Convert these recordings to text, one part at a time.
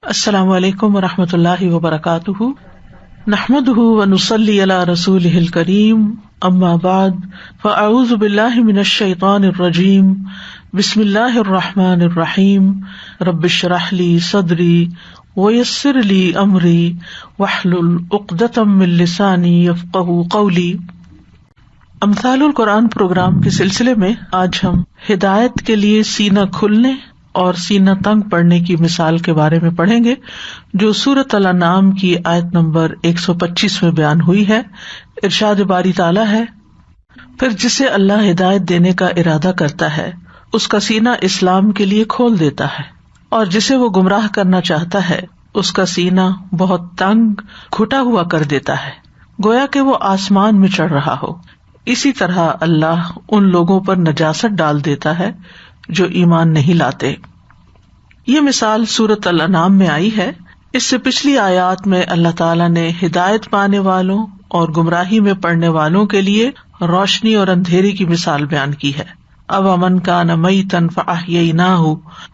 السلام علیکم ورحمۃ اللہ وبرکاتہ، نحمده ونصلی علی رسولہ الکریم، اما بعد فاعوذ باللہ من الشیطان الرجیم، بسم اللہ الرحمن الرحیم، رب اشرح لی صدری ویسر لی امری واحلل عقدۃ من لسانی یفقہوا قولی۔ امثال القرآن پروگرام کے سلسلے میں آج ہم ہدایت کے لیے سینہ کھلنے اور سینہ تنگ پڑنے کی مثال کے بارے میں پڑھیں گے، جو سورۃ الانعام کی آیت نمبر 125 میں بیان ہوئی ہے۔ ارشاد باری تعالیٰ ہے، پھر جسے اللہ ہدایت دینے کا ارادہ کرتا ہے اس کا سینہ اسلام کے لیے کھول دیتا ہے، اور جسے وہ گمراہ کرنا چاہتا ہے اس کا سینہ بہت تنگ گھٹا ہوا کر دیتا ہے، گویا کہ وہ آسمان میں چڑھ رہا ہو۔ اسی طرح اللہ ان لوگوں پر نجاست ڈال دیتا ہے جو ایمان نہیں لاتے۔ یہ مثال سورۃ الانعام میں آئی ہے۔ اس سے پچھلی آیات میں اللہ تعالیٰ نے ہدایت پانے والوں اور گمراہی میں پڑنے والوں کے لیے روشنی اور اندھیرے کی مثال بیان کی ہے۔ اومن کان میتا فاحییناہ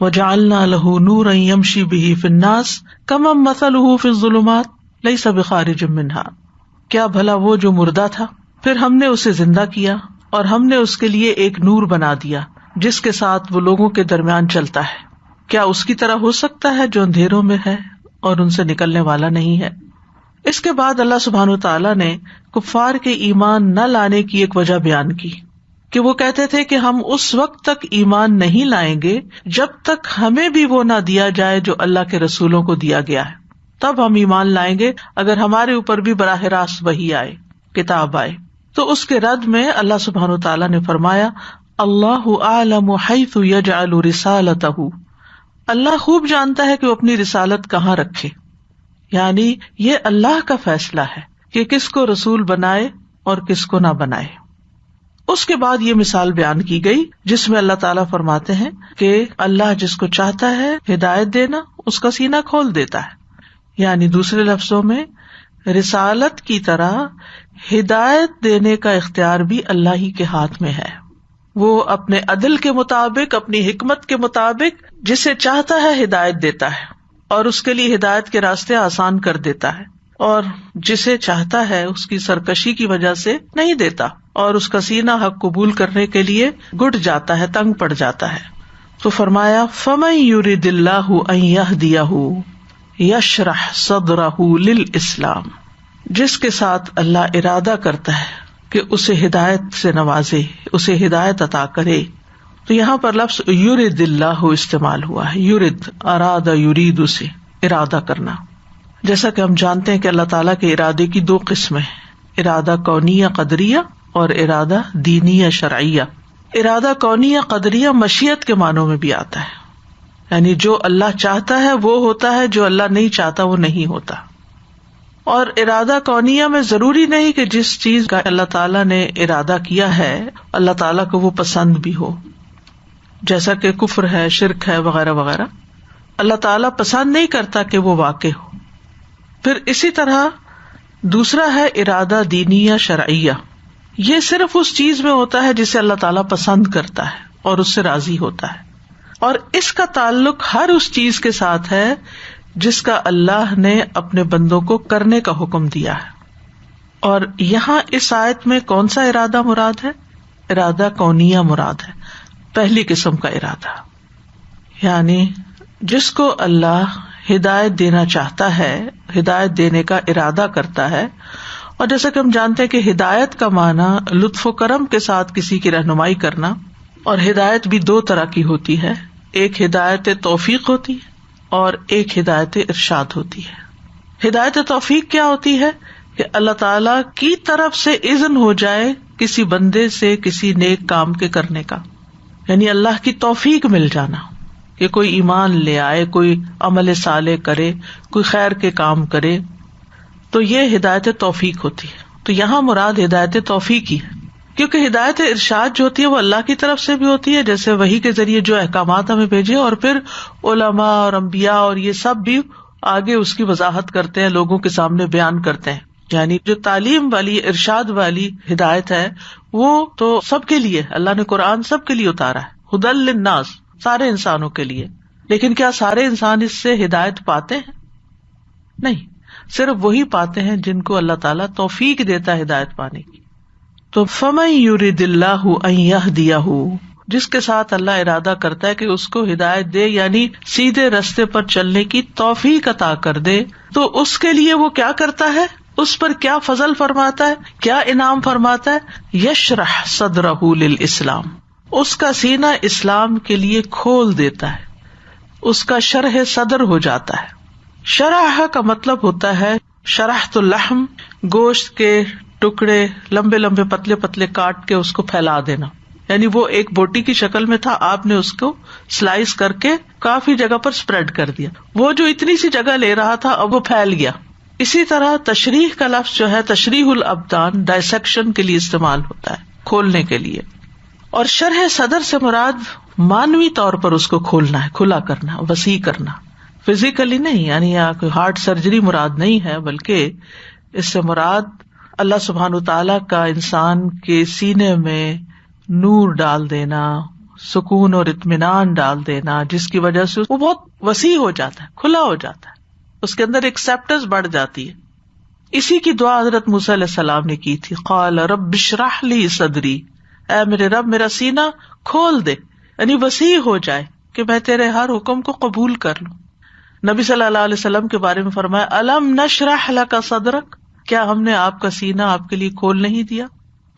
وجعلنا لہ نورا یمشی بہ فی الناس کمن مثلہ فی الظلمات لیس بخارج منہا، کیا بھلا وہ جو مردہ تھا پھر ہم نے اسے زندہ کیا اور ہم نے اس کے لیے ایک نور بنا دیا جس کے ساتھ وہ لوگوں کے درمیان چلتا ہے، کیا اس کی طرح ہو سکتا ہے جو اندھیروں میں ہے اور ان سے نکلنے والا نہیں ہے۔ اس کے بعد اللہ سبحانہ وتعالیٰ نے کفار کے ایمان نہ لانے کی ایک وجہ بیان کی کہ وہ کہتے تھے کہ ہم اس وقت تک ایمان نہیں لائیں گے جب تک ہمیں بھی وہ نہ دیا جائے جو اللہ کے رسولوں کو دیا گیا ہے، تب ہم ایمان لائیں گے اگر ہمارے اوپر بھی براہ راست وحی آئے، کتاب آئے۔ تو اس کے رد میں اللہ سبحانہ وتعالیٰ نے فرمایا، اللہ اعلم حیث یجعل رسالتہ، اللہ خوب جانتا ہے کہ وہ اپنی رسالت کہاں رکھے، یعنی یہ اللہ کا فیصلہ ہے کہ کس کو رسول بنائے اور کس کو نہ بنائے۔ اس کے بعد یہ مثال بیان کی گئی جس میں اللہ تعالیٰ فرماتے ہیں کہ اللہ جس کو چاہتا ہے ہدایت دینا اس کا سینہ کھول دیتا ہے، یعنی دوسرے لفظوں میں رسالت کی طرح ہدایت دینے کا اختیار بھی اللہ ہی کے ہاتھ میں ہے۔ وہ اپنے عدل کے مطابق، اپنی حکمت کے مطابق جسے چاہتا ہے ہدایت دیتا ہے اور اس کے لیے ہدایت کے راستے آسان کر دیتا ہے، اور جسے چاہتا ہے اس کی سرکشی کی وجہ سے نہیں دیتا اور اس کا سینہ حق قبول کرنے کے لیے گھٹ جاتا ہے، تنگ پڑ جاتا ہے۔ تو فرمایا فَمَن يُرِدِ اللَّهُ أَن يَهْدِيَهُ يَشْرَحْ صَدْرَهُ لِلْإِسْلَامِ، جس کے ساتھ اللہ ارادہ کرتا ہے کہ اسے ہدایت سے نوازے، اسے ہدایت عطا کرے۔ تو یہاں پر لفظ یرد اللہ استعمال ہوا ہے، یرد اراد یرید سے ارادہ کرنا۔ جیسا کہ ہم جانتے ہیں کہ اللہ تعالیٰ کے ارادے کی دو قسمیں ہیں، ارادہ کونیہ قدریہ اور ارادہ دینیہ شرعیہ۔ ارادہ کونیہ قدریہ مشیت کے معنوں میں بھی آتا ہے، یعنی جو اللہ چاہتا ہے وہ ہوتا ہے، جو اللہ نہیں چاہتا وہ نہیں ہوتا۔ اور ارادہ کونیہ میں ضروری نہیں کہ جس چیز کا اللہ تعالیٰ نے ارادہ کیا ہے اللہ تعالیٰ کو وہ پسند بھی ہو، جیسا کہ کفر ہے، شرک ہے، وغیرہ وغیرہ، اللہ تعالیٰ پسند نہیں کرتا کہ وہ واقع ہو۔ پھر اسی طرح دوسرا ہے ارادہ دینیہ شرعیہ، یہ صرف اس چیز میں ہوتا ہے جسے اللہ تعالیٰ پسند کرتا ہے اور اس سے راضی ہوتا ہے، اور اس کا تعلق ہر اس چیز کے ساتھ ہے جس کا اللہ نے اپنے بندوں کو کرنے کا حکم دیا ہے۔ اور یہاں اس آیت میں کون سا ارادہ مراد ہے؟ ارادہ کونیہ مراد ہے، پہلی قسم کا ارادہ، یعنی جس کو اللہ ہدایت دینا چاہتا ہے، ہدایت دینے کا ارادہ کرتا ہے۔ اور جیسا کہ ہم جانتے ہیں کہ ہدایت کا معنی لطف و کرم کے ساتھ کسی کی رہنمائی کرنا، اور ہدایت بھی دو طرح کی ہوتی ہے، ایک ہدایت توفیق ہوتی ہے اور ایک ہدایت ارشاد ہوتی ہے۔ ہدایت توفیق کیا ہوتی ہے؟ کہ اللہ تعالیٰ کی طرف سے اذن ہو جائے کسی بندے سے کسی نیک کام کے کرنے کا، یعنی اللہ کی توفیق مل جانا کہ کوئی ایمان لے آئے، کوئی عمل صالح کرے، کوئی خیر کے کام کرے، تو یہ ہدایت توفیق ہوتی ہے۔ تو یہاں مراد ہدایت توفیق ہی ہے، کیونکہ ہدایت ارشاد جو ہوتی ہے وہ اللہ کی طرف سے بھی ہوتی ہے، جیسے وحی کے ذریعے جو احکامات ہمیں بھیجے، اور پھر علماء اور انبیاء اور یہ سب بھی آگے اس کی وضاحت کرتے ہیں، لوگوں کے سامنے بیان کرتے ہیں۔ یعنی جو تعلیم والی، ارشاد والی ہدایت ہے وہ تو سب کے لیے، اللہ نے قرآن سب کے لیے اتارا ہے، ہدی للناس، سارے انسانوں کے لیے۔ لیکن کیا سارے انسان اس سے ہدایت پاتے ہیں؟ نہیں، صرف وہی پاتے ہیں جن کو اللہ تعالیٰ توفیق دیتا ہے ہدایت پانے کی. تو فَمَن يُرِدِ اللَّهُ أَن يَهْدِيَهُ، جس کے ساتھ اللہ ارادہ کرتا ہے کہ اس کو ہدایت دے، یعنی سیدھے رستے پر چلنے کی توفیق عطا کر دے، تو اس کے لیے وہ کیا کرتا ہے، اس پر کیا فضل فرماتا ہے، کیا انعام فرماتا ہے؟ یشرح صدرہ للاسلام، اس کا سینہ اسلام کے لیے کھول دیتا ہے، اس کا شرح صدر ہو جاتا ہے. شرح کا مطلب ہوتا ہے شرحت اللحم، گوشت کے ٹکڑے لمبے لمبے پتلے پتلے کاٹ کے اس کو پھیلا دینا، یعنی وہ ایک بوٹی کی شکل میں تھا، آپ نے اس کو سلائس کر کے کافی جگہ پر اسپریڈ کر دیا، وہ جو اتنی سی جگہ لے رہا تھا اب وہ پھیل گیا. اسی طرح تشریح کا لفظ جو ہے تشریح الابدان، ڈائسیکشن کے لیے استعمال ہوتا ہے، کھولنے کے لیے. اور شرح صدر سے مراد مانوی طور پر اس کو کھولنا ہے، کھلا کرنا، وسیع کرنا، فزیکلی نہیں، یعنی کوئی ہارٹ سرجری مراد نہیں ہے، بلکہ اس سے مراد اللہ سبحانہ وتعالیٰ کا انسان کے سینے میں نور ڈال دینا، سکون اور اطمینان ڈال دینا، جس کی وجہ سے وہ بہت وسیع ہو جاتا ہے، کھلا ہو جاتا ہے، اس کے اندر ایکسیپٹنس بڑھ جاتی ہے. اسی کی دعا حضرت موسیٰ علیہ السلام نے کی تھی، قال رب اشرح لی صدری، اے میرے رب میرا سینہ کھول دے، یعنی وسیع ہو جائے کہ میں تیرے ہر حکم کو قبول کر لوں. نبی صلی اللہ علیہ وسلم کے بارے میں فرمایا الم نشرح لک صدرک، کیا ہم نے آپ کا سینہ آپ کے لیے کھول نہیں دیا؟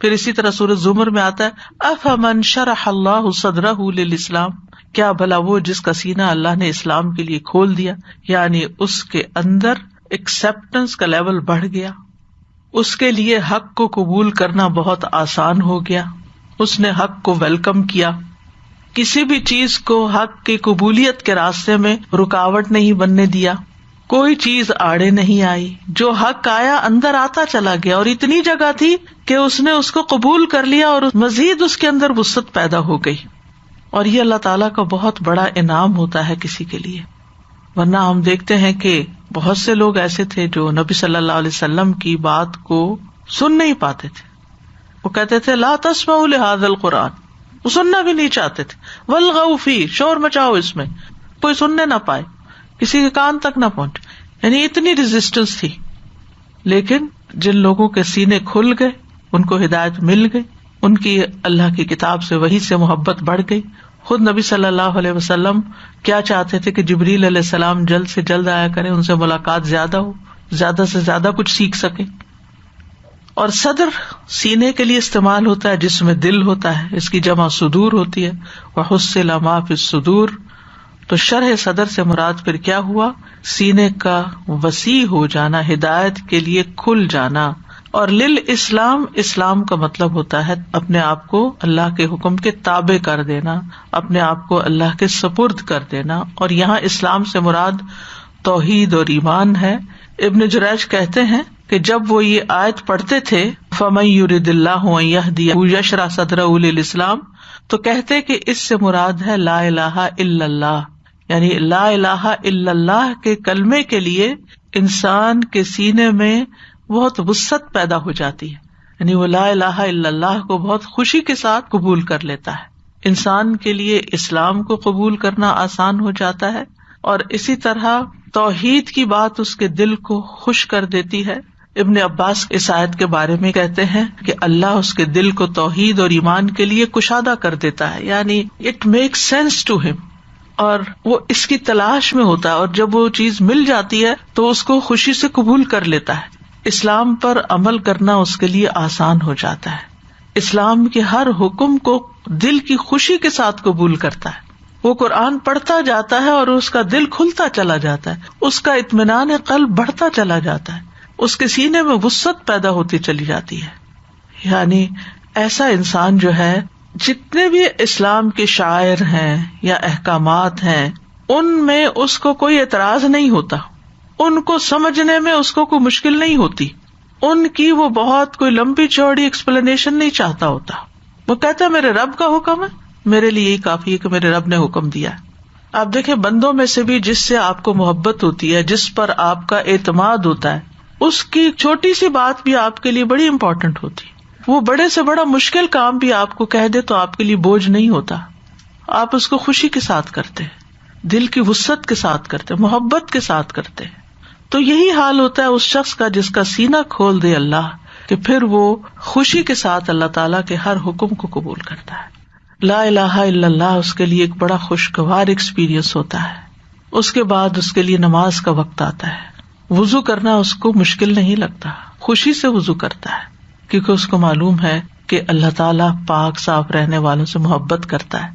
پھر اسی طرح سورۃ زمر میں آتا ہے افمن شرح اللہ صدرہ للاسلام، کیا بھلا وہ جس کا سینہ اللہ نے اسلام کے لیے کھول دیا، یعنی اس کے اندر ایکسیپٹنس کا لیول بڑھ گیا، اس کے لیے حق کو قبول کرنا بہت آسان ہو گیا، اس نے حق کو ویلکم کیا، کسی بھی چیز کو حق کی قبولیت کے راستے میں رکاوٹ نہیں بننے دیا، کوئی چیز آڑے نہیں آئی، جو حق آیا اندر آتا چلا گیا، اور اتنی جگہ تھی کہ اس نے اس کو قبول کر لیا اور مزید اس کے اندر وسعت پیدا ہو گئی. اور یہ اللہ تعالیٰ کا بہت بڑا انعام ہوتا ہے کسی کے لیے. ورنہ ہم دیکھتے ہیں کہ بہت سے لوگ ایسے تھے جو نبی صلی اللہ علیہ وسلم کی بات کو سن نہیں پاتے تھے، وہ کہتے تھے لا تسمعوا لهذا القرآن، وہ سننا بھی نہیں چاہتے تھے، والغوا فیہ، شور مچاؤ اس میں، کوئی سننے نہ پائے، کسی کے کان تک نہ پہنچے، یعنی اتنی ریزسٹنس تھی. لیکن جن لوگوں کے سینے کھل گئے، ان کو ہدایت مل گئی، ان کی اللہ کی کتاب سے وحی سے محبت بڑھ گئی. خود نبی صلی اللہ علیہ وسلم کیا چاہتے تھے کہ جبریل علیہ السلام جلد سے جلد آیا کریں، ان سے ملاقات زیادہ ہو، زیادہ سے زیادہ کچھ سیکھ سکیں. اور صدر سینے کے لیے استعمال ہوتا ہے جس میں دل ہوتا ہے، اس کی جمع صدور ہوتی ہے، وحصل ما فی الصدور. تو شرح صدر سے مراد پھر کیا ہوا؟ سینے کا وسیع ہو جانا، ہدایت کے لیے کھل جانا. اور للاسلام، اسلام کا مطلب ہوتا ہے اپنے آپ کو اللہ کے حکم کے تابع کر دینا، اپنے آپ کو اللہ کے سپرد کر دینا. اور یہاں اسلام سے مراد توحید اور ایمان ہے. ابن جریج کہتے ہیں کہ جب وہ یہ آیت پڑھتے تھے فَمَن يُرِدِ اللَّهُ أَن يَهْدِيَهُ يَشْرَحْ صَدْرَهُ لِلْإِسْلَامِ، تو کہتے کہ اس سے مراد ہے لا الہ الا اللہ، یعنی لا الہ الا اللہ کے کلمے کے لیے انسان کے سینے میں بہت وسعت پیدا ہو جاتی ہے، یعنی وہ لا الہ الا اللہ کو بہت خوشی کے ساتھ قبول کر لیتا ہے. انسان کے لیے اسلام کو قبول کرنا آسان ہو جاتا ہے، اور اسی طرح توحید کی بات اس کے دل کو خوش کر دیتی ہے. ابن عباس اس آیت کے بارے میں کہتے ہیں کہ اللہ اس کے دل کو توحید اور ایمان کے لیے کشادہ کر دیتا ہے، یعنی اٹ میک سینس ٹو ہم، اور وہ اس کی تلاش میں ہوتا ہے، اور جب وہ چیز مل جاتی ہے تو اس کو خوشی سے قبول کر لیتا ہے. اسلام پر عمل کرنا اس کے لیے آسان ہو جاتا ہے. اسلام کے ہر حکم کو دل کی خوشی کے ساتھ قبول کرتا ہے. وہ قرآن پڑھتا جاتا ہے اور اس کا دل کھلتا چلا جاتا ہے، اس کا اطمینان قلب بڑھتا چلا جاتا ہے، اس کے سینے میں وسعت پیدا ہوتی چلی جاتی ہے. یعنی ایسا انسان جو ہے، جتنے بھی اسلام کے شاعر ہیں یا احکامات ہیں، ان میں اس کو کوئی اعتراض نہیں ہوتا، ان کو سمجھنے میں اس کو کوئی مشکل نہیں ہوتی، ان کی وہ بہت کوئی لمبی چوڑی ایکسپلینیشن نہیں چاہتا ہوتا. وہ کہتا ہے میرے رب کا حکم ہے، میرے لیے یہی کافی ہے کہ میرے رب نے حکم دیا. آپ دیکھیں بندوں میں سے بھی جس سے آپ کو محبت ہوتی ہے، جس پر آپ کا اعتماد ہوتا ہے، اس کی چھوٹی سی بات بھی آپ کے لیے بڑی امپورٹنٹ ہوتی ہے. وہ بڑے سے بڑا مشکل کام بھی آپ کو کہہ دے تو آپ کے لیے بوجھ نہیں ہوتا، آپ اس کو خوشی کے ساتھ کرتے ہیں. دل کی وسعت کے ساتھ کرتے، محبت کے ساتھ کرتے ہیں. تو یہی حال ہوتا ہے اس شخص کا جس کا سینہ کھول دے اللہ، کہ پھر وہ خوشی کے ساتھ اللہ تعالیٰ کے ہر حکم کو قبول کرتا ہے. لا الہ الا اللہ اس کے لیے ایک بڑا خوشگوار ایکسپیرئنس ہوتا ہے. اس کے بعد اس کے لیے نماز کا وقت آتا ہے. وضو کرنا اس کو مشکل نہیں لگتا، خوشی سے وضو کرتا ہے، کیونکہ اس کو معلوم ہے کہ اللہ تعالیٰ پاک صاف رہنے والوں سے محبت کرتا ہے.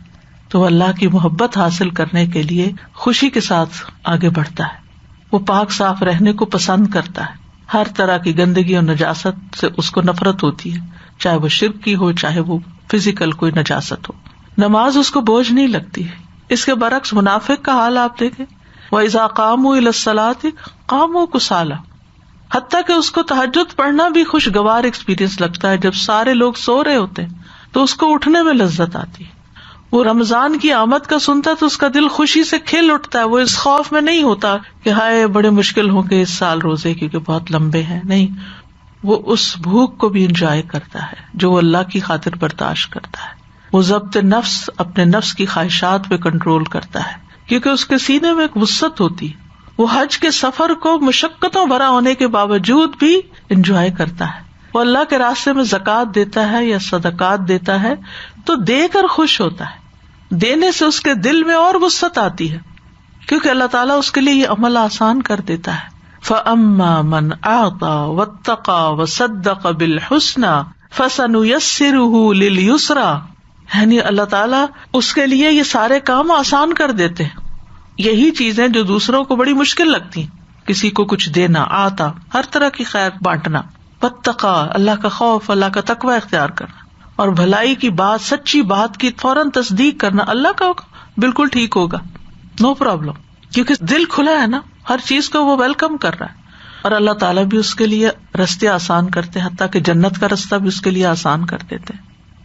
تو وہ اللہ کی محبت حاصل کرنے کے لیے خوشی کے ساتھ آگے بڑھتا ہے. وہ پاک صاف رہنے کو پسند کرتا ہے. ہر طرح کی گندگی اور نجاست سے اس کو نفرت ہوتی ہے، چاہے وہ شرک کی ہو، چاہے وہ فزیکل کوئی نجاست ہو. نماز اس کو بوجھ نہیں لگتی. اس کے برعکس منافق کا حال آپ دیکھیں، وَإِذَا قَامُوا إِلَى الصَّلَاةِ قَامُوا كُسَالَىٰ، حتیٰ کہ اس کو تہجد پڑھنا بھی خوشگوار ایکسپیرینس لگتا ہے. جب سارے لوگ سو رہے ہوتے ہیں تو اس کو اٹھنے میں لذت آتی ہے. وہ رمضان کی آمد کا سنتا تو اس کا دل خوشی سے کھل اٹھتا ہے. وہ اس خوف میں نہیں ہوتا کہ ہائے بڑے مشکل ہوں گے اس سال روزے کیونکہ بہت لمبے ہیں. نہیں، وہ اس بھوک کو بھی انجوائے کرتا ہے جو وہ اللہ کی خاطر برداشت کرتا ہے. وہ ضبط نفس، اپنے نفس کی خواہشات پہ کنٹرول کرتا ہے کیونکہ اس کے سینے میں ایک وسعت ہوتی. وہ حج کے سفر کو مشقتوں بھرا ہونے کے باوجود بھی انجوائے کرتا ہے. وہ اللہ کے راستے میں زکوٰۃ دیتا ہے یا صدقات دیتا ہے تو دے کر خوش ہوتا ہے. دینے سے اس کے دل میں اور وسعت آتی ہے کیونکہ اللہ تعالیٰ اس کے لیے یہ عمل آسان کر دیتا ہے. فَأَمَّا مَنْ أَعْطَى وَاتَّقَى وَصَدَّقَ بِالْحُسْنَى فَسَنُيَسِّرُهُ لِلْيُسْرَىٰ، یعنی اللہ تعالیٰ اس کے لیے یہ سارے کام آسان کر دیتے ہیں. یہی چیزیں جو دوسروں کو بڑی مشکل لگتی، کسی کو کچھ دینا، آتا، ہر طرح کی خیر بانٹنا، واتقا اللہ کا خوف، اللہ کا تقوی اختیار کرنا، اور بھلائی کی بات، سچی بات کی فوراً تصدیق کرنا. اللہ کا بالکل ٹھیک ہوگا، نو پرابلم، کیونکہ دل کھلا ہے نا، ہر چیز کو وہ ویلکم کر رہا ہے. اور اللہ تعالیٰ بھی اس کے لیے رستے آسان کرتے ہیں، حتیٰ کہ جنت کا رستہ بھی اس کے لیے آسان کر دیتے ہیں.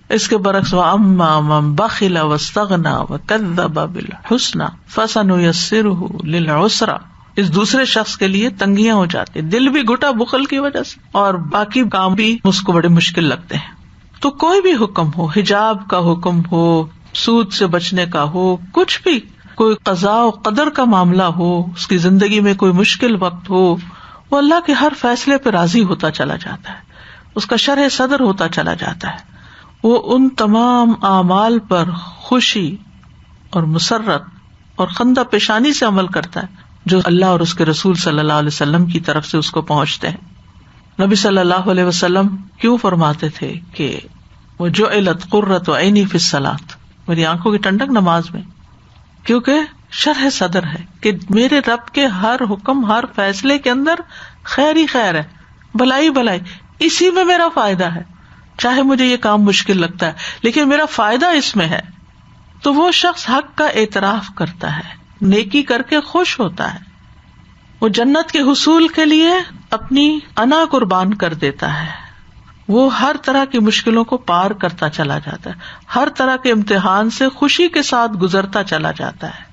اس کے برعکس وَأَمَّا مَن بَخِلَ وَاسْتَغْنَىٰ وَكَذَّبَ بِالْحُسْنَىٰ فَسَنُيَسِّرُهُ لِلْعُسْرَىٰ، اس دوسرے شخص کے لیے تنگیاں ہو جاتی، دل بھی گھٹا بخل کی وجہ سے، اور باقی کام بھی اس کو بڑے مشکل لگتے ہیں. تو کوئی بھی حکم ہو، حجاب کا حکم ہو، سود سے بچنے کا ہو، کچھ بھی، کوئی قضاء و قدر کا معاملہ ہو، اس کی زندگی میں کوئی مشکل وقت ہو، وہ اللہ کے ہر فیصلے پہ راضی ہوتا چلا جاتا ہے، اس کا شرح صدر ہوتا چلا جاتا ہے. وہ ان تمام اعمال پر خوشی اور مسرت اور خندہ پیشانی سے عمل کرتا ہے جو اللہ اور اس کے رسول صلی اللہ علیہ وسلم کی طرف سے اس کو پہنچتے ہیں. نبی صلی اللہ علیہ وسلم کیوں فرماتے تھے کہ وَجُعِلَتْ قُرَّةُ عَيْنِي فِي الصَّلَاةِ، میری آنکھوں کی ٹھنڈک نماز میں، کیونکہ شرح صدر ہے کہ میرے رب کے ہر حکم، ہر فیصلے کے اندر خیر ہی خیر ہے، بھلائی بھلائی، اسی میں میرا فائدہ ہے. چاہے مجھے یہ کام مشکل لگتا ہے لیکن میرا فائدہ اس میں ہے. تو وہ شخص حق کا اعتراف کرتا ہے، نیکی کر کے خوش ہوتا ہے. وہ جنت کے حصول کے لیے اپنی انا قربان کر دیتا ہے. وہ ہر طرح کی مشکلوں کو پار کرتا چلا جاتا ہے، ہر طرح کے امتحان سے خوشی کے ساتھ گزرتا چلا جاتا ہے.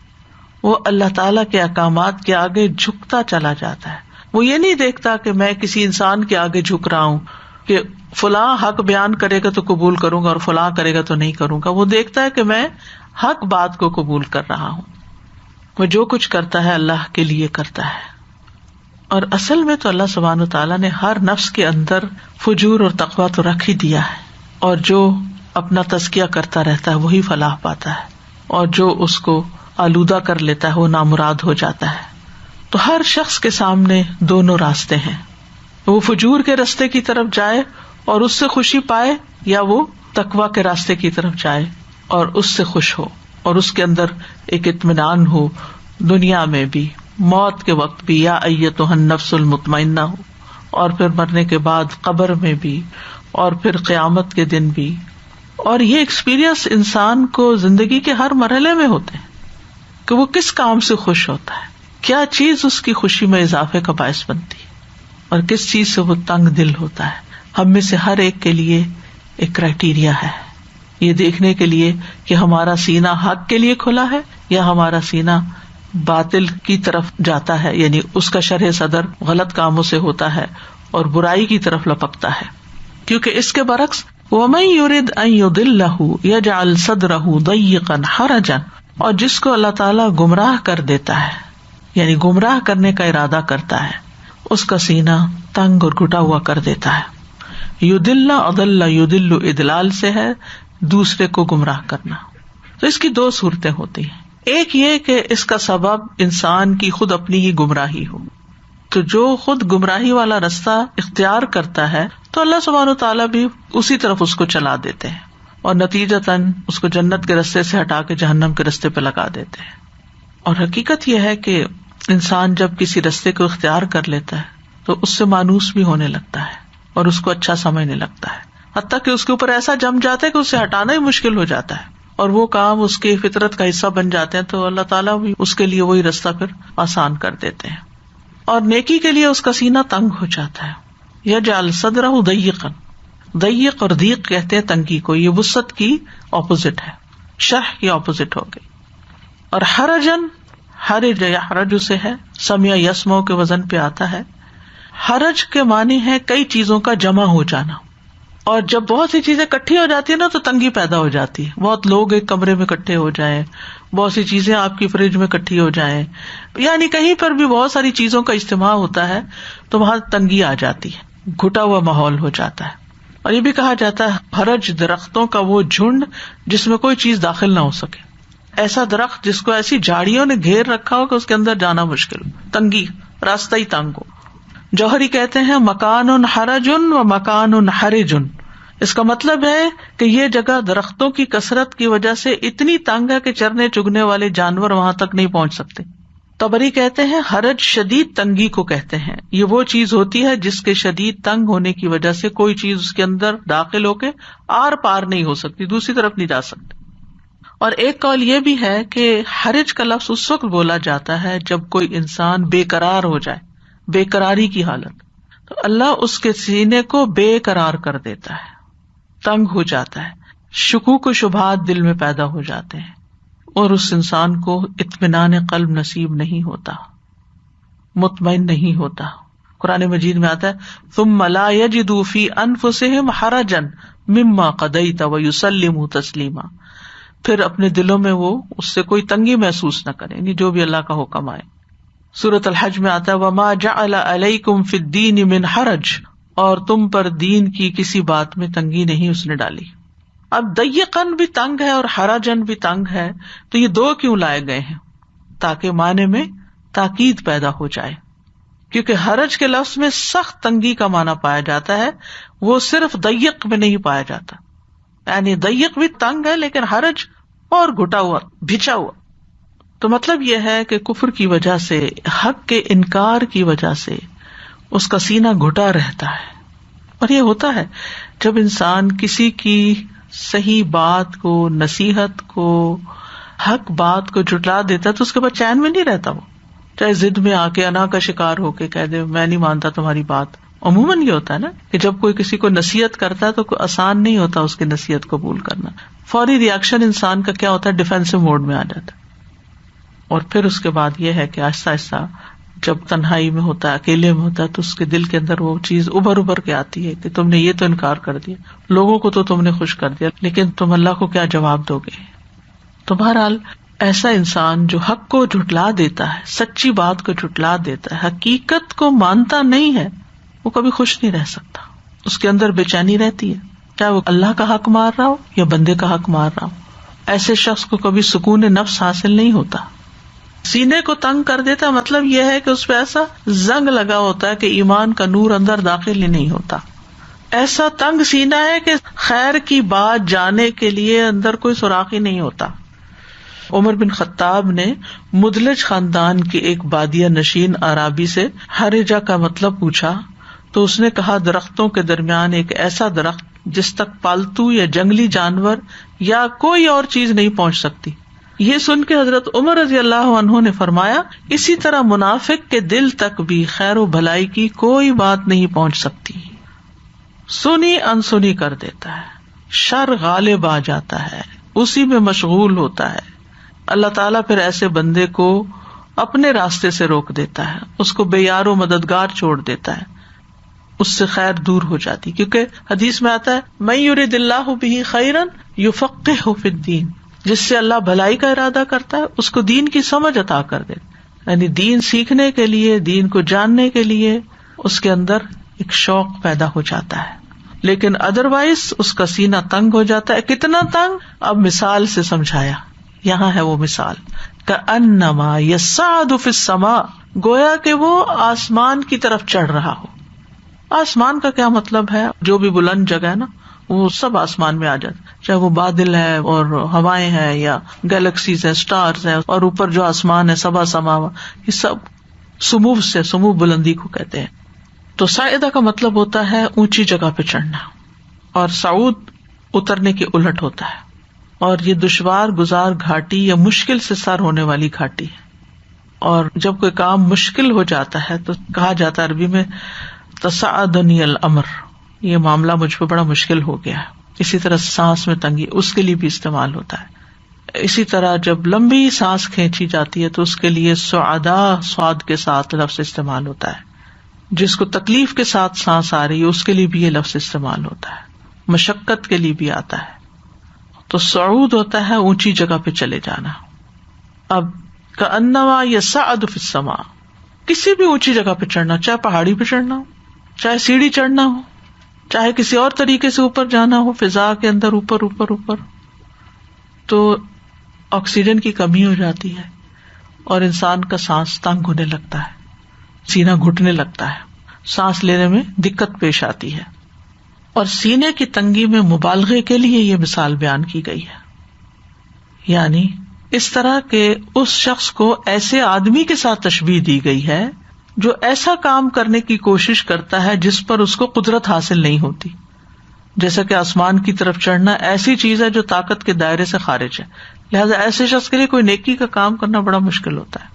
وہ اللہ تعالیٰ کے احکامات کے آگے جھکتا چلا جاتا ہے. وہ یہ نہیں دیکھتا کہ میں کسی انسان کے آگے جھک رہا ہوں کہ فلاں حق بیان کرے گا تو قبول کروں گا اور فلاں کرے گا تو نہیں کروں گا. وہ دیکھتا ہے کہ میں حق بات کو قبول کر رہا ہوں. وہ جو کچھ کرتا ہے اللہ کے لیے کرتا ہے. اور اصل میں تو اللہ سبحانہ وتعالیٰ نے ہر نفس کے اندر فجور اور تقویٰ تو رکھ ہی دیا ہے، اور جو اپنا تزکیہ کرتا رہتا ہے وہی فلاح پاتا ہے، اور جو اس کو آلودہ کر لیتا ہے وہ نامراد ہو جاتا ہے. تو ہر شخص کے سامنے دونوں راستے ہیں، وہ فجور کے راستے کی طرف جائے اور اس سے خوشی پائے، یا وہ تقویٰ کے راستے کی طرف جائے اور اس سے خوش ہو، اور اس کے اندر ایک اطمینان ہو دنیا میں بھی، موت کے وقت بھی، یا ایتھا النفس المطمئنہ ہو، اور پھر مرنے کے بعد قبر میں بھی، اور پھر قیامت کے دن بھی. اور یہ ایکسپیرئنس انسان کو زندگی کے ہر مرحلے میں ہوتے ہیں کہ وہ کس کام سے خوش ہوتا ہے، کیا چیز اس کی خوشی میں اضافے کا باعث بنتی ہے، اور کس چیز سے وہ تنگ دل ہوتا ہے. ہم میں سے ہر ایک کے لیے ایک کرائٹیریا ہے یہ دیکھنے کے لیے کہ ہمارا سینہ حق کے لیے کھلا ہے یا ہمارا سینہ باطل کی طرف جاتا ہے، یعنی اس کا شرح صدر غلط کاموں سے ہوتا ہے اور برائی کی طرف لپکتا ہے. کیونکہ اس کے برعکس وَمَن يُرِدْ أَن يُضِلَّهُ يَجْعَلْ صَدْرَهُ ضَيِّقًا حَرَجًا اور جس کو اللہ تعالیٰ گمراہ کر دیتا ہے، یعنی گمراہ کرنے کا ارادہ کرتا ہے، اس کا سینہ تنگ اور گھٹا ہوا کر دیتا ہے۔ یدل اضل یدل ادلال سے ہے دوسرے کو گمراہ کرنا۔ تو اس کی دو صورتیں ہوتی ہیں، ایک یہ کہ اس کا سبب انسان کی خود اپنی ہی گمراہی ہو، تو جو خود گمراہی والا رستہ اختیار کرتا ہے تو اللہ سبحانہ وتعالیٰ بھی اسی طرف اس کو چلا دیتے ہیں اور نتیجتاً اس کو جنت کے رستے سے ہٹا کے جہنم کے رستے پہ لگا دیتے ہیں۔ اور حقیقت یہ ہے کہ انسان جب کسی رستے کو اختیار کر لیتا ہے تو اس سے مانوس بھی ہونے لگتا ہے اور اس کو اچھا سمجھنے لگتا ہے، حتیٰ کہ اس کے اوپر ایسا جم جاتا ہے کہ اسے ہٹانا ہی مشکل ہو جاتا ہے، اور وہ کام اس کی فطرت کا حصہ بن جاتے ہیں، تو اللہ تعالیٰ بھی اس کے لیے وہی رستہ پھر آسان کر دیتے ہیں، اور نیکی کے لیے اس کا سینہ تنگ ہو جاتا ہے۔ یجعل صدرہ ضیقا، ضیق اور ضیق کہتے ہیں تنگی کو، یہ وسعت کی اپوزٹ ہے، شرح کی اپوزٹ ہو گئی۔ اور حرجن، حرج یا حرج سے ہے، سمع یسمع کے وزن پہ آتا ہے۔ حرج کے معنی ہے کئی چیزوں کا جمع ہو جانا، اور جب بہت سی چیزیں اکٹھی ہو جاتی ہیں نا تو تنگی پیدا ہو جاتی ہے، بہت لوگ ایک کمرے میں اکٹھے ہو جائیں، بہت سی چیزیں آپ کی فریج میں اکٹھی ہو جائیں، یعنی کہیں پر بھی بہت ساری چیزوں کا اجتماع ہوتا ہے تو وہاں تنگی آ جاتی ہے، گھٹا ہوا ماحول ہو جاتا ہے۔ اور یہ بھی کہا جاتا ہے حرج درختوں کا وہ جھنڈ جس میں کوئی چیز داخل نہ ہو سکے، ایسا درخت جس کو ایسی جھاڑیوں نے گھیر رکھا ہو کہ اس کے اندر جانا مشکل ہو، تنگی، راستہ ہی تنگ ہو۔ جوہری کہتے ہیں مکان حرج و مکان حرج، اس کا مطلب ہے کہ یہ جگہ درختوں کی کثرت کی وجہ سے اتنی تنگ ہے کہ چرنے چگنے والے جانور وہاں تک نہیں پہنچ سکتے۔ طبری کہتے ہیں حرج شدید تنگی کو کہتے ہیں، یہ وہ چیز ہوتی ہے جس کے شدید تنگ ہونے کی وجہ سے کوئی چیز اس کے اندر داخل ہو کے آر پار نہیں ہو سکتی، دوسری طرف نہیں جا سکتی۔ اور ایک قول یہ بھی ہے کہ حرج کا لفظ اس وقت بولا جاتا ہے جب کوئی انسان بے قرار ہو جائے، بے قراری کی حالت، تو اللہ اس کے سینے کو بے قرار کر دیتا ہے، تنگ ہو جاتا ہے، شکوک و شبہات دل میں پیدا ہو جاتے ہیں، اور اس انسان کو اطمینان قلب نصیب نہیں ہوتا، مطمئن نہیں ہوتا۔ قرآن مجید میں آتا ہے ثم لا یجدوا فی انفسہم حرجا مما قضیت ویسلموا تسلیما، پھر اپنے دلوں میں وہ اس سے کوئی تنگی محسوس نہ کریں، یعنی جو بھی اللہ کا حکم آئے۔ سورۃ الحج میں آتا ہے وما جعل علیکم فی الدین من حرج، اور تم پر دین کی کسی بات میں تنگی نہیں اس نے ڈالی۔ اب ضیقاً بھی تنگ ہے اور حرجن بھی تنگ ہے، تو یہ دو کیوں لائے گئے ہیں؟ تاکہ معنی میں تاکید پیدا ہو جائے، کیونکہ حرج کے لفظ میں سخت تنگی کا معنی پایا جاتا ہے، وہ صرف ضیق میں نہیں پایا جاتا، یعنی ضیق بھی تنگ ہے لیکن حرج اور گھٹا ہوا، بھچا ہوا۔ تو مطلب یہ ہے کہ کفر کی وجہ سے، حق کے انکار کی وجہ سے اس کا سینہ گھٹا رہتا ہے، اور یہ ہوتا ہے جب انسان کسی کی صحیح بات کو، نصیحت کو، حق بات کو جھٹلا دیتا ہے تو اس کے بعد چین میں نہیں رہتا، وہ چاہے ضد میں آ کے انا کا شکار ہو کے کہہ دے میں نہیں مانتا تمہاری بات۔ عموماً یہ ہوتا ہے نا کہ جب کوئی کسی کو نصیحت کرتا ہے تو کوئی آسان نہیں ہوتا اس کی نصیحت قبول کرنا، فوری ریاکشن انسان کا کیا ہوتا ہے، ڈیفینسو موڈ میں آ جاتا ہے۔ اور پھر اس کے بعد یہ ہے کہ آہستہ آہستہ جب تنہائی میں ہوتا ہے، اکیلے میں ہوتا ہے، تو اس کے دل کے اندر وہ چیز ابھر کے آتی ہے کہ تم نے یہ تو انکار کر دیا، لوگوں کو تو تم نے خوش کر دیا، لیکن تم اللہ کو کیا جواب دو گے؟ تو بہرحال ایسا انسان جو حق کو جھٹلا دیتا ہے، سچی بات کو جھٹلا دیتا ہے، حقیقت کو مانتا نہیں ہے، وہ کبھی خوش نہیں رہ سکتا، اس کے اندر بے چینی رہتی ہے، چاہے وہ اللہ کا حق مار رہا ہو یا بندے کا حق مار رہا ہو۔ ایسے شخص کو کبھی سکون نفس حاصل نہیں ہوتا۔ سینے کو تنگ کر دیتا مطلب یہ ہے کہ اس پہ ایسا زنگ لگا ہوتا ہے کہ ایمان کا نور اندر داخل ہی نہیں ہوتا، ایسا تنگ سینہ ہے کہ خیر کی بات جانے کے لیے اندر کوئی سوراخ ہی نہیں ہوتا۔ عمر بن خطاب نے مدلج خاندان کے ایک بادیہ نشین عرابی سے حرجہ کا مطلب پوچھا تو اس نے کہا درختوں کے درمیان ایک ایسا درخت جس تک پالتو یا جنگلی جانور یا کوئی اور چیز نہیں پہنچ سکتی۔ یہ سن کے حضرت عمر رضی اللہ عنہ نے فرمایا اسی طرح منافق کے دل تک بھی خیر و بھلائی کی کوئی بات نہیں پہنچ سکتی، سنی انسنی کر دیتا ہے، شر غالب آ جاتا ہے، اسی میں مشغول ہوتا ہے۔ اللہ تعالیٰ پھر ایسے بندے کو اپنے راستے سے روک دیتا ہے، اس کو بے یار و مددگار چھوڑ دیتا ہے، اس سے خیر دور ہو جاتی، کیونکہ حدیث میں آتا ہے من یرد اللہ بہ خیرا یفقہہ فی الدین، جس سے اللہ بھلائی کا ارادہ کرتا ہے اس کو دین کی سمجھ عطا کر دے، یعنی دین سیکھنے کے لیے، دین کو جاننے کے لیے اس کے اندر ایک شوق پیدا ہو جاتا ہے. لیکن ادروائز اس کا سینہ تنگ ہو جاتا ہے. کتنا تنگ؟ اب مثال سے سمجھایا. یہاں ہے وہ مثال، کأنما یصعد فی السماء، گویا کہ وہ آسمان کی طرف چڑھ رہا ہو. آسمان کا کیا مطلب ہے؟ جو بھی بلند جگہ ہے نا وہ سب آسمان میں آ جاتا، چاہے وہ بادل ہے اور ہوائیں ہیں یا گیلیکسیز ہیں، سٹارز ہیں، اور اوپر جو آسمان ہے سبا سماوا، یہ سب سمو سے، سمو بلندی کو کہتے ہیں. تو صاعدہ کا مطلب ہوتا ہے اونچی جگہ پہ چڑھنا، اور صعود اترنے کے الٹ ہوتا ہے. اور یہ دشوار گزار گھاٹی یا مشکل سے سر ہونے والی گھاٹی ہے. اور جب کوئی کام مشکل ہو جاتا ہے تو کہا جاتا ہے عربی میں تصعدنی الامر، یہ معاملہ مجھ پہ بڑا مشکل ہو گیا ہے. اسی طرح سانس میں تنگی، اس کے لیے بھی استعمال ہوتا ہے. اسی طرح جب لمبی سانس کھینچی جاتی ہے تو اس کے لیے سعدا صاد کے ساتھ لفظ استعمال ہوتا ہے. جس کو تکلیف کے ساتھ سانس آ رہی ہے اس کے لیے بھی یہ لفظ استعمال ہوتا ہے. مشقت کے لیے بھی آتا ہے. تو صعود ہوتا ہے اونچی جگہ پہ چلے جانا. اب کأنما یصعد فی السماء، کسی بھی اونچی جگہ پہ چڑھنا، چاہے پہاڑی پہ چڑھنا ہو، چاہے سیڑھی چڑھنا ہو، چاہے کسی اور طریقے سے اوپر جانا ہو، فضا کے اندر اوپر اوپر اوپر، تو آکسیجن کی کمی ہو جاتی ہے اور انسان کا سانس تنگ ہونے لگتا ہے، سینہ گھٹنے لگتا ہے، سانس لینے میں دقت پیش آتی ہے. اور سینے کی تنگی میں مبالغے کے لیے یہ مثال بیان کی گئی ہے. یعنی اس طرح کہ اس شخص کو ایسے آدمی کے ساتھ تشبیہ دی گئی ہے جو ایسا کام کرنے کی کوشش کرتا ہے جس پر اس کو قدرت حاصل نہیں ہوتی. جیسا کہ آسمان کی طرف چڑھنا ایسی چیز ہے جو طاقت کے دائرے سے خارج ہے، لہذا ایسے شخص کے لیے کوئی نیکی کا کام کرنا بڑا مشکل ہوتا ہے.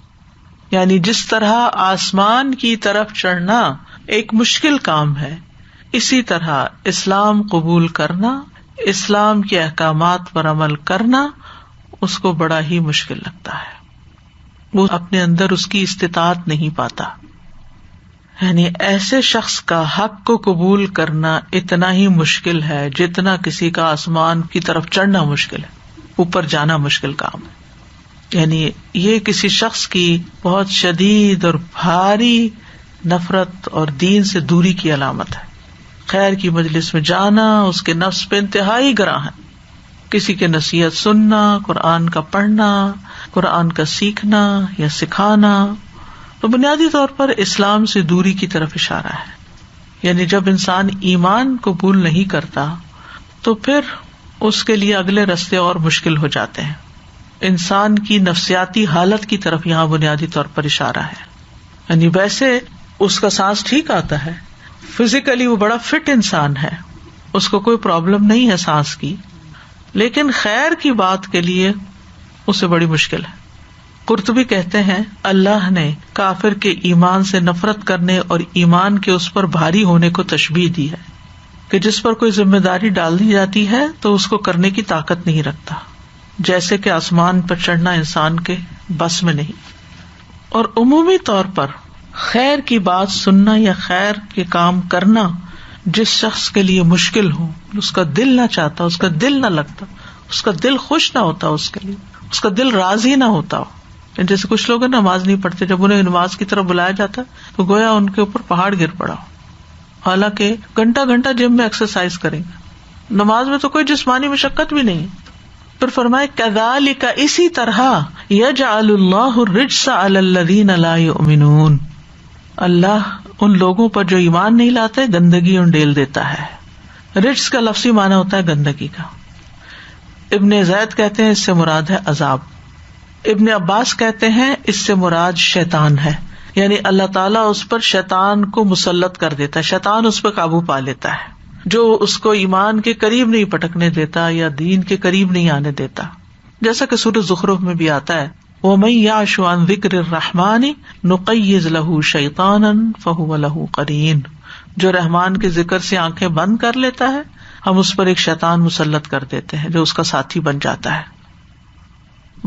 یعنی جس طرح آسمان کی طرف چڑھنا ایک مشکل کام ہے، اسی طرح اسلام قبول کرنا، اسلام کے احکامات پر عمل کرنا اس کو بڑا ہی مشکل لگتا ہے. وہ اپنے اندر اس کی استطاعت نہیں پاتا. یعنی ایسے شخص کا حق کو قبول کرنا اتنا ہی مشکل ہے جتنا کسی کا آسمان کی طرف چڑھنا مشکل ہے، اوپر جانا مشکل کام ہے. یعنی یہ کسی شخص کی بہت شدید اور بھاری نفرت اور دین سے دوری کی علامت ہے. خیر کی مجلس میں جانا اس کے نفس پہ انتہائی گراں ہے. کسی کے نصیحت سننا، قرآن کا پڑھنا، قرآن کا سیکھنا یا سکھانا، تو بنیادی طور پر اسلام سے دوری کی طرف اشارہ ہے. یعنی جب انسان ایمان قبول نہیں کرتا تو پھر اس کے لیے اگلے راستے اور مشکل ہو جاتے ہیں. انسان کی نفسیاتی حالت کی طرف یہاں بنیادی طور پر اشارہ ہے. یعنی ویسے اس کا سانس ٹھیک آتا ہے، فزیکلی وہ بڑا فٹ انسان ہے، اس کو کوئی پرابلم نہیں ہے سانس کی، لیکن خیر کی بات کے لیے اسے بڑی مشکل ہے. قرطبی کہتے ہیں اللہ نے کافر کے ایمان سے نفرت کرنے اور ایمان کے اس پر بھاری ہونے کو تشبیہ دی ہے کہ جس پر کوئی ذمہ داری ڈال دی جاتی ہے تو اس کو کرنے کی طاقت نہیں رکھتا، جیسے کہ آسمان پر چڑھنا انسان کے بس میں نہیں. اور عمومی طور پر خیر کی بات سننا یا خیر کے کام کرنا جس شخص کے لیے مشکل ہو، اس کا دل نہ چاہتا، اس کا دل نہ لگتا، اس کا دل خوش نہ ہوتا، اس کے لیے اس کا دل راضی نہ ہوتا ہو. جیسے کچھ لوگ نماز نہیں پڑھتے، جب انہیں نماز کی طرف بلایا جاتا تو گویا ان کے اوپر پہاڑ گر پڑا ہو، حالانکہ گھنٹہ گھنٹہ جم میں ایکسرسائز کریں گے، نماز میں تو کوئی جسمانی مشقت بھی نہیں. پھر فرمائے کذالک، اسی طرح یجعل اللہ الرجس علی الذین لا یؤمنون، اللہ ان لوگوں پر جو ایمان نہیں لاتے گندگی انڈیل دیتا ہے. رجس کا لفظی معنی ہوتا ہے گندگی کا. ابن زید کہتے ہیں اس سے مراد ہے عذاب. ابن عباس کہتے ہیں اس سے مراد شیطان ہے، یعنی اللہ تعالیٰ اس پر شیطان کو مسلط کر دیتا ہے، شیطان اس پہ قابو پا لیتا ہے جو اس کو ایمان کے قریب نہیں پٹکنے دیتا یا دین کے قریب نہیں آنے دیتا. جیسا کہ سورۃ زخرف میں بھی آتا ہے وَمَن يَعْشُ عَن ذِكْرِ الرَّحْمَنِ نُقَيِّضْ لَهُ شَيْطَانًا فَهُوَ لَهُ قَرِينٌ، جو رحمان کے ذکر سے آنکھیں بند کر لیتا ہے ہم اس پر ایک شیطان مسلط کر دیتے ہیں جو اس کا ساتھی بن جاتا ہے.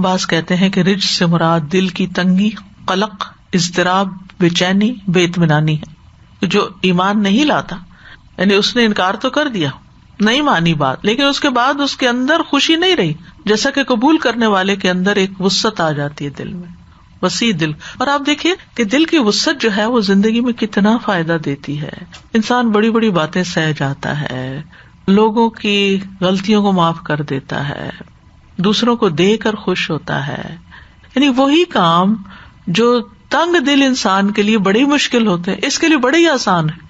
بعض کہتے ہیں کہ رجس سے مراد دل کی تنگی، قلق، اضطراب، بے چینی، بے اطمینانی ہے. جو ایمان نہیں لاتا، یعنی اس نے انکار تو کر دیا نہیں مانی بات، لیکن اس کے بعد اس کے اندر خوشی نہیں رہی، جیسا کہ قبول کرنے والے کے اندر ایک وسعت آ جاتی ہے دل میں، وسیع دل. اور آپ دیکھیے کہ دل کی وسعت جو ہے وہ زندگی میں کتنا فائدہ دیتی ہے. انسان بڑی بڑی باتیں سہ جاتا ہے، لوگوں کی غلطیوں کو معاف کر دیتا ہے، دوسروں کو دے کر خوش ہوتا ہے. یعنی وہی کام جو تنگ دل انسان کے لیے بڑی مشکل ہوتے ہیں، اس کے لیے بڑے ہی آسان ہے.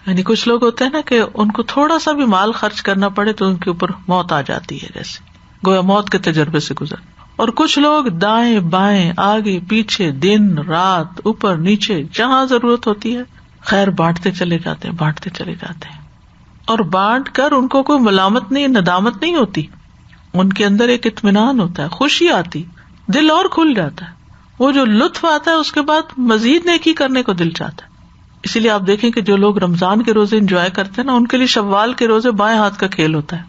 یعنی کچھ لوگ ہوتے ہیں نا کہ ان کو تھوڑا سا بھی مال خرچ کرنا پڑے تو ان کے اوپر موت آ جاتی ہے، جیسے گویا موت کے تجربے سے گزر. اور کچھ لوگ دائیں بائیں آگے پیچھے دن رات اوپر نیچے جہاں ضرورت ہوتی ہے خیر بانٹتے چلے جاتے ہیں اور بانٹ کر ان کو کوئی ملامت نہیں، ندامت نہیں ہوتی. ان کے اندر ایک اطمینان ہوتا ہے، خوشی آتی، دل اور کھل جاتا ہے. وہ جو لطف آتا ہے اس کے بعد مزید نیکی کرنے کو دل چاہتا ہے. اسی لیے آپ دیکھیں کہ جو لوگ رمضان کے روزے انجوائے کرتے ہیں نا، ان کے لیے شوال کے روزے بائیں ہاتھ کا کھیل ہوتا ہے.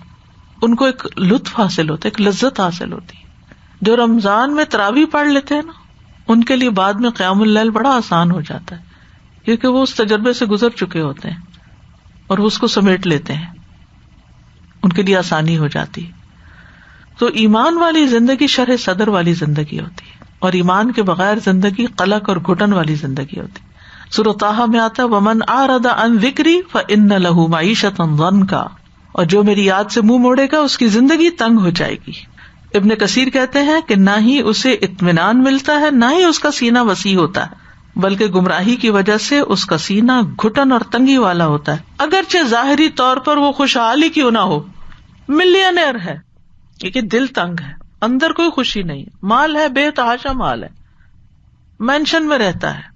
ان کو ایک لطف حاصل ہوتا ہے، ایک لذت حاصل ہوتی ہے. جو رمضان میں تراویح پڑھ لیتے ہیں نا، ان کے لیے بعد میں قیام اللیل بڑا آسان ہو جاتا ہے، کیونکہ وہ اس تجربے سے گزر چکے ہوتے ہیں اور وہ اس کو سمیٹ لیتے ہیں، ان کے لیے آسانی ہو جاتی ہے. تو ایمان والی زندگی شرح صدر والی زندگی ہوتی ہے، اور ایمان کے بغیر زندگی قلق اور گھٹن والی زندگی ہوتی ہے. سورۃ طٰہٰ میں آتا ہے وَمَنْ أَعْرَضَ عَنْ ذِكْرِي فَإِنَّ لَهُ مَعِيشَةً ضَنْكًا، اور جو میری یاد سے منہ موڑے گا اس کی زندگی تنگ ہو جائے گی. ابن کثیر کہتے ہیں کہ نہ ہی اسے اطمینان ملتا ہے، نہ ہی اس کا سینہ وسیع ہوتا ہے، بلکہ گمراہی کی وجہ سے اس کا سینہ گھٹن اور تنگی والا ہوتا ہے. اگرچہ ظاہری طور پر وہ خوشحال ہی کیوں نہ ہو، ملینئر ہے، کیونکہ دل تنگ ہے، اندر کوئی خوشی نہیں، مال ہے، بے تحاشا مال ہے، مینشن میں رہتا ہے،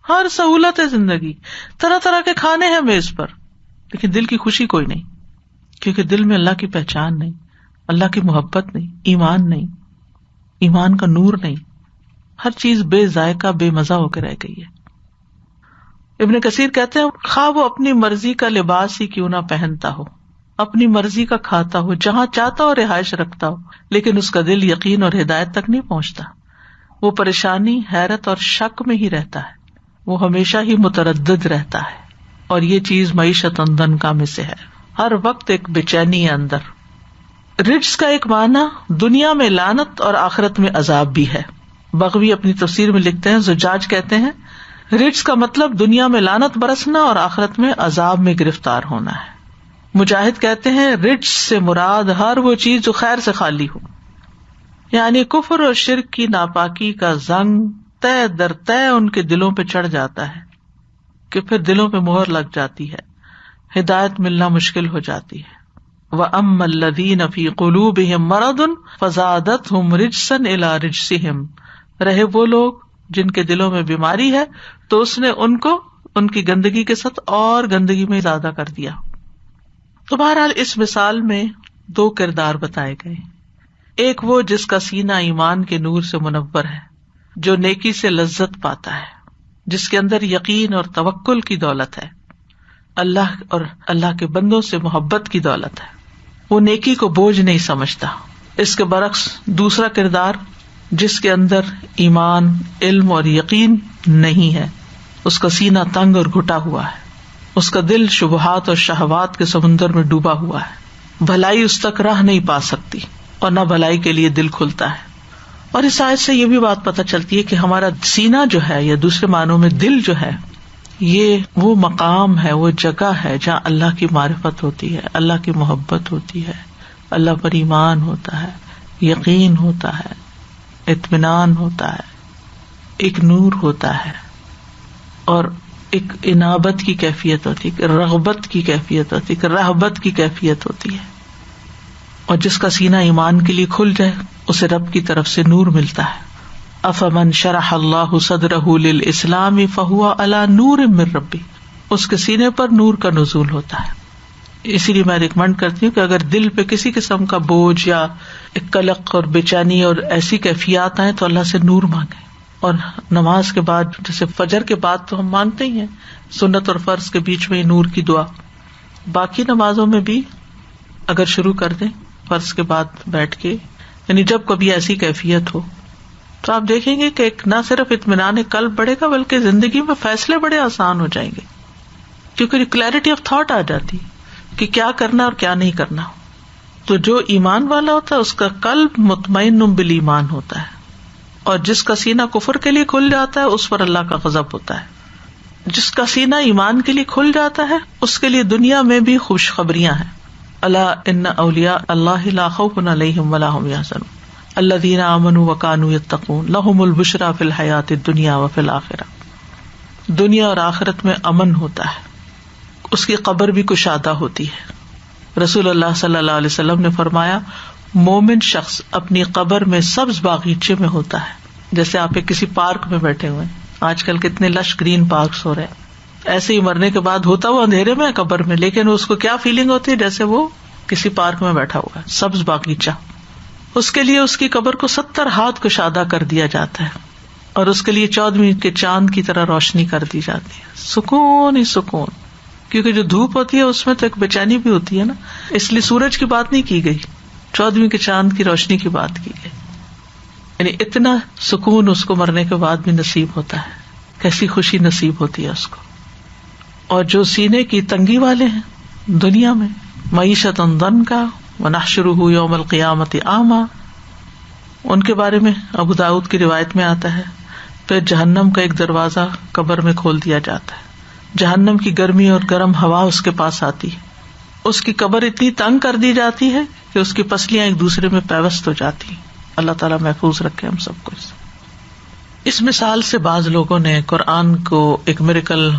ہر سہولت ہے زندگی، طرح طرح کے کھانے ہیں میز پر، لیکن دل کی خوشی کوئی نہیں، کیونکہ دل میں اللہ کی پہچان نہیں، اللہ کی محبت نہیں، ایمان کا نور نہیں، ہر چیز بے ذائقہ بے مزہ ہو کے رہ گئی ہے. ابن کثیر کہتے ہیں خواہ وہ اپنی مرضی کا لباس ہی کیوں نہ پہنتا ہو، اپنی مرضی کا کھاتا ہو، جہاں چاہتا ہو رہائش رکھتا ہو، لیکن اس کا دل یقین اور ہدایت تک نہیں پہنچتا. وہ پریشانی، حیرت اور شک میں ہی رہتا ہے، وہ ہمیشہ ہی متردد رہتا ہے، اور یہ چیز معیشت ضنکا میں سے ہے، ہر وقت ایک بے چینی ہے اندر. رجس کا ایک معنی دنیا میں لعنت اور آخرت میں عذاب بھی ہے. بغوی اپنی تفسیر میں لکھتے ہیں، زجاج کہتے ہیں رجس کا مطلب دنیا میں لعنت برسنا اور آخرت میں عذاب میں گرفتار ہونا ہے. مجاہد کہتے ہیں رجس سے مراد ہر وہ چیز جو خیر سے خالی ہو، یعنی کفر اور شرک کی ناپاکی کا زنگ طے در طے ان کے دلوں پہ چڑھ جاتا ہے کہ پھر دلوں پہ مہر لگ جاتی ہے، ہدایت ملنا مشکل ہو جاتی ہے. وَأَمَّا الَّذِينَ فِي قُلُوبِهِم مَرَضٌ فَزَادَتْهُمْ رِجْسًا إِلَىٰ رِجْسِهِمْ، رہے وہ لوگ جن کے دلوں میں بیماری ہے تو اس نے ان کو ان کی گندگی کے ساتھ اور گندگی میں زیادہ کر دیا. تو بہرحال اس مثال میں دو کردار بتائے گئے، ایک وہ جس کا سینہ ایمان کے نور سے منور ہے، جو نیکی سے لذت پاتا ہے، جس کے اندر یقین اور توکل کی دولت ہے، اللہ اور اللہ کے بندوں سے محبت کی دولت ہے، وہ نیکی کو بوجھ نہیں سمجھتا. اس کے برعکس دوسرا کردار جس کے اندر ایمان، علم اور یقین نہیں ہے، اس کا سینہ تنگ اور گھٹا ہوا ہے، اس کا دل شبہات اور شہوات کے سمندر میں ڈوبا ہوا ہے، بھلائی اس تک راہ نہیں پا سکتی اور نہ بھلائی کے لیے دل کھلتا ہے. اور اس آیت سے یہ بھی بات پتہ چلتی ہے کہ ہمارا سینہ جو ہے، یا دوسرے معنوں میں دل جو ہے، یہ وہ مقام ہے، وہ جگہ ہے جہاں اللہ کی معرفت ہوتی ہے، اللہ کی محبت ہوتی ہے، اللہ پر ایمان ہوتا ہے، یقین ہوتا ہے، اطمینان ہوتا ہے، ایک نور ہوتا ہے، اور ایک انابت کی کیفیت ہوتی ہے، ایک رغبت کی کیفیت ہوتی ہے، ایک رہبت کی کیفیت ہوتی ہے. اور جس کا سینہ ایمان کے لیے کھل جائے اسے رب کی طرف سے نور ملتا ہے. افمن شرح اللہ صدرہ للاسلام فہو علی نور من ربہ، اس کے سینے پر نور کا نزول ہوتا ہے. اسی لیے میں ریکمینڈ کرتی ہوں کہ اگر دل پہ کسی قسم کا بوجھ یا ایک قلق اور بے چینی اور ایسی کیفیات آئیں تو اللہ سے نور مانگیں. اور نماز کے بعد، جیسے فجر کے بعد تو ہم مانگتے ہی ہیں، سنت اور فرض کے بیچ میں نور کی دعا، باقی نمازوں میں بھی اگر شروع کر دیں فرض کے بعد بیٹھ کے، یعنی جب کبھی ایسی کیفیت ہو تو آپ دیکھیں گے کہ نہ صرف اطمینان قلب بڑھے گا بلکہ زندگی میں فیصلے بڑے آسان ہو جائیں گے، کیونکہ کلیئرٹی آف تھاٹ آ جاتی کہ کیا کرنا اور کیا نہیں کرنا. تو جو ایمان والا ہوتا ہے اس کا قلب مطمئن بالایمان ہوتا ہے، اور جس کا سینہ کفر کے لیے کھل جاتا ہے اس پر اللہ کا غضب ہوتا ہے. جس کا سینہ ایمان کے لیے کھل جاتا ہے اس کے لیے دنیا میں بھی خوشخبریاں ہیں. الا ان اولیاء اللہ لا خوف علیہم ولا هم يحزنون الذین آمنوا وکانوا یتقون لهم البشری فی الحیاۃ الدنیا وفی الآخرہ. دنیا اور آخرت میں امن ہوتا ہے، اس کی قبر بھی کشادہ ہوتی ہے. رسول اللہ صلی اللہ علیہ وسلم نے فرمایا مومن شخص اپنی قبر میں سبز باغیچے میں ہوتا ہے، جیسے آپ کسی پارک میں بیٹھے ہوئے ہیں. آج کل کتنے لش گرین پارکس ہو رہے ہیں. ایسے ہی مرنے کے بعد ہوتا وہ اندھیرے میں قبر میں، لیکن اس کو کیا فیلنگ ہوتی ہے؟ جیسے وہ کسی پارک میں بیٹھا ہوا ہے، سبز باغیچہ. اس کے لیے اس کی قبر کو 70 ہاتھ کشادہ کر دیا جاتا ہے، اور اس کے لیے 14ویں کے چاند کی طرح روشنی کر دی جاتی ہے. سکون ہی سکون، کیونکہ جو دھوپ ہوتی ہے اس میں تو ایک بے چینی بھی ہوتی ہے نا، اس لیے سورج کی بات نہیں کی گئی، 14ویں کے چاند کی روشنی کی بات کی گئی. یعنی اتنا سکون اس کو مرنے کے بعد بھی نصیب ہوتا ہے. کیسی خوشی نصیب ہوتی ہے اس کو. اور جو سینے کی تنگی والے ہیں دنیا میں، معیشت ضنکا ونحشرہ یوم القیامت اعمی، ان کے بارے میں ابو داؤد کی روایت میں آتا ہے پھر جہنم کا ایک دروازہ قبر میں کھول دیا جاتا ہے. جہنم کی گرمی اور گرم ہوا اس کے پاس آتی ہے، اس کی قبر اتنی تنگ کر دی جاتی ہے کہ اس کی پسلیاں ایک دوسرے میں پیوست ہو جاتی ہیں. اللہ تعالیٰ محفوظ رکھے ہم سب کو. اس مثال سے بعض لوگوں نے قرآن کو ایک میریکل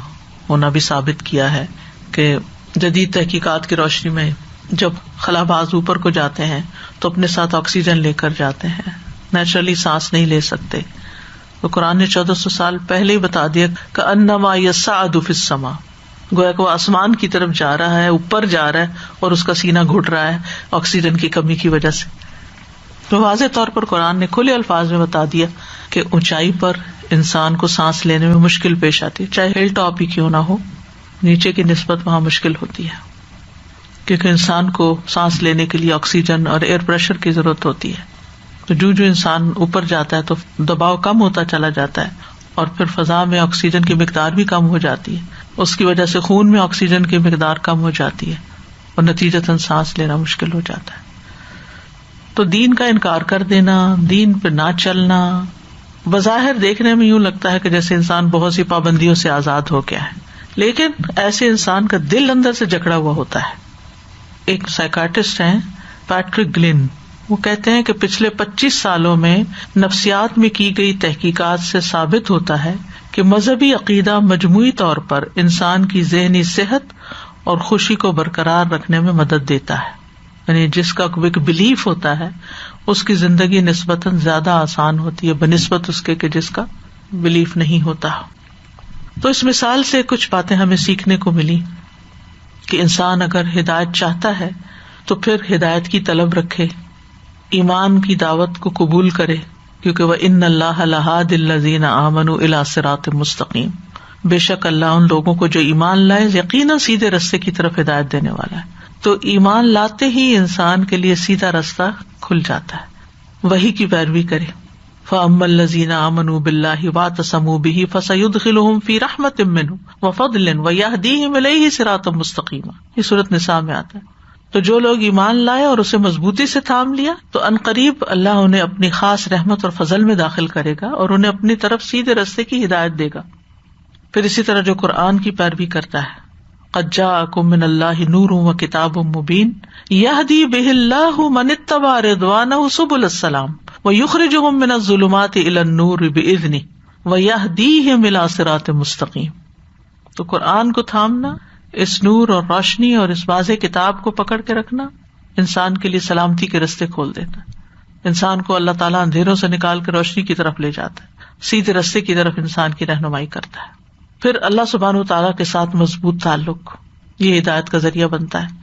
ہونا بھی ثابت کیا ہے کہ جدید تحقیقات کی روشنی میں جب خلا باز اوپر کو جاتے ہیں تو اپنے ساتھ آکسیجن لے کر جاتے ہیں، نیچرلی سانس نہیں لے سکتے. تو قرآن نے 1400 سال پہلے ہی بتا دیا کہ انما یصعد فی السماء، گویا کہ وہ آسمان کی طرف جا رہا ہے، اوپر جا رہا ہے، اور اس کا سینہ گھٹ رہا ہے آکسیجن کی کمی کی وجہ سے. تو واضح طور پر قرآن نے کھلے الفاظ میں بتا دیا کہ اونچائی پر انسان کو سانس لینے میں مشکل پیش آتی ہے، چاہے ہل ٹاپ ہی کیوں نہ ہو، نیچے کی نسبت وہاں مشکل ہوتی ہے، کیونکہ انسان کو سانس لینے کے لیے آکسیجن اور ایئر پریشر کی ضرورت ہوتی ہے. تو جو انسان اوپر جاتا ہے تو دباؤ کم ہوتا چلا جاتا ہے، اور پھر فضا میں آکسیجن کی مقدار بھی کم ہو جاتی ہے. اس کی وجہ سے خون میں آکسیجن کی مقدار کم ہو جاتی ہے، اور نتیجتاً سانس لینا مشکل ہو جاتا ہے. تو دین کا انکار کر دینا، دین پہ نہ چلنا، بظاہر دیکھنے میں یوں لگتا ہے کہ جیسے انسان بہت سی پابندیوں سے آزاد ہو گیا ہے، لیکن ایسے انسان کا دل اندر سے جکڑا ہوا ہوتا ہے. ایک سائیکاٹرسٹ ہیں پیٹرک گلن، وہ کہتے ہیں کہ پچھلے 25 سالوں میں نفسیات میں کی گئی تحقیقات سے ثابت ہوتا ہے کہ مذہبی عقیدہ مجموعی طور پر انسان کی ذہنی صحت اور خوشی کو برقرار رکھنے میں مدد دیتا ہے. یعنی جس کا ایک بلیف ہوتا ہے اس کی زندگی نسبتاً زیادہ آسان ہوتی ہے بنسبت اس کے کہ جس کا بلیف نہیں ہوتا. تو اس مثال سے کچھ باتیں ہمیں سیکھنے کو ملی کہ انسان اگر ہدایت چاہتا ہے تو پھر ہدایت کی طلب رکھے، ایمان کی دعوت کو قبول کرے، کیونکہ وَإِنَّ اللَّهَ لَهَادِ الَّذِينَ آمَنُوا إِلَىٰ صِرَاطٍ مُسْتَقِيمٍ، بے شک اللہ ان لوگوں کو جو ایمان لائے یقیناً سیدھے رستے کی طرف ہدایت دینے والا ہے. تو ایمان لاتے ہی انسان کے لیے سیدھا رستہ کھل جاتا ہے، وہی کی پیروی کرے. فَأَمَّا الَّذِينَ آمَنُوا بِاللَّهِ وَاعْتَصَمُوا بِهِ فَسَيُدْخِلُهُمْ فِي رَحْمَةٍ مِّنْهُ وَفَضْلٍ وَيَهْدِيهِمْ إِلَيْهِ صِرَاطًا مُّسْتَقِيمًا. یہ سورۃ نساء میں آتا ہے. تو جو لوگ ایمان لائے اور اسے مضبوطی سے تھام لیا تو عنقریب اللہ انہیں اپنی خاص رحمت اور فضل میں داخل کرے گا اور انہیں اپنی طرف سیدھے رستے کی ہدایت دے گا. پھر اسی طرح جو قرآن کی پیروی کرتا ہے، قد جاءکم من اللہ نور وکتاب مبین یہدی بہ اللہ من اتبع رضوانہ سبل السلام ویخرجہم من الظلمات الی النور بإذنہ ویہدیہم الی صراط مستقیم. تو قرآن کو تھامنا، اس نور اور روشنی اور اس واضح کتاب کو پکڑ کے رکھنا انسان کے لیے سلامتی کے رستے کھول دیتا ہے. انسان کو اللہ تعالیٰ اندھیروں سے نکال کے روشنی کی طرف لے جاتا ہے، سیدھے رستے کی طرف انسان کی رہنمائی کرتا ہے. پھر اللہ سبحانہ وتعالیٰ کے ساتھ مضبوط تعلق یہ ہدایت کا ذریعہ بنتا ہے.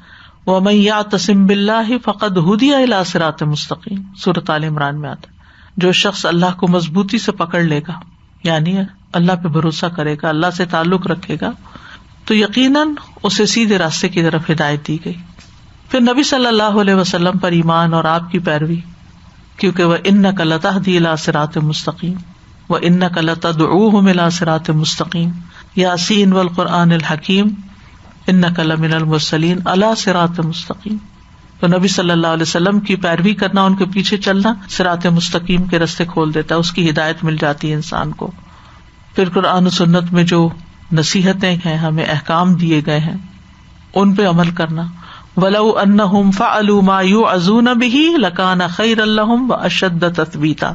وَمَن يَعْتَصِم بِاللَّهِ فَقَدْ هُدِيَ إِلَىٰ صِرَاطٍ مُّسْتَقِيمٍ. سورۃ آل عمران میں آتا ہے جو شخص اللہ کو مضبوطی سے پکڑ لے گا، یعنی اللہ پہ بھروسہ کرے گا، اللہ سے تعلق رکھے گا، تو یقیناً اسے سیدھے راستے کی طرف ہدایت دی گئی. پھر نبی صلی اللہ علیہ وسلم پر ایمان اور آپ کی پیروی، کیونکہ وَإِنَّكَ لَتَهْدِي إِلَىٰ صِرَاطٍ مُّسْتَقِيمٍ وَإِنَّكَ لَتَدْعُوهُمْ إِلَىٰ صِرَاطٍ مُّسْتَقِيمٍ. یاسین والقرآن الحکیم، انک لمن المرسلین علی صراط مستقیم. تو نبی صلی اللہ علیہ وسلم کی پیروی کرنا، ان کے پیچھے چلنا صراط مستقیم کے راستے کھول دیتا ہے، اس کی ہدایت مل جاتی ہے انسان کو. پھر قرآن و سنت میں جو نصیحتیں ہیں، ہمیں احکام دیے گئے ہیں، ان پہ عمل کرنا. وَلَوْ أَنَّهُمْ فَعَلُوا مَا يُوعَظُونَ بِهِ لَكَانَ خَيْرًا لَهُمْ وَأَشَدَّ تَثْبِيتًا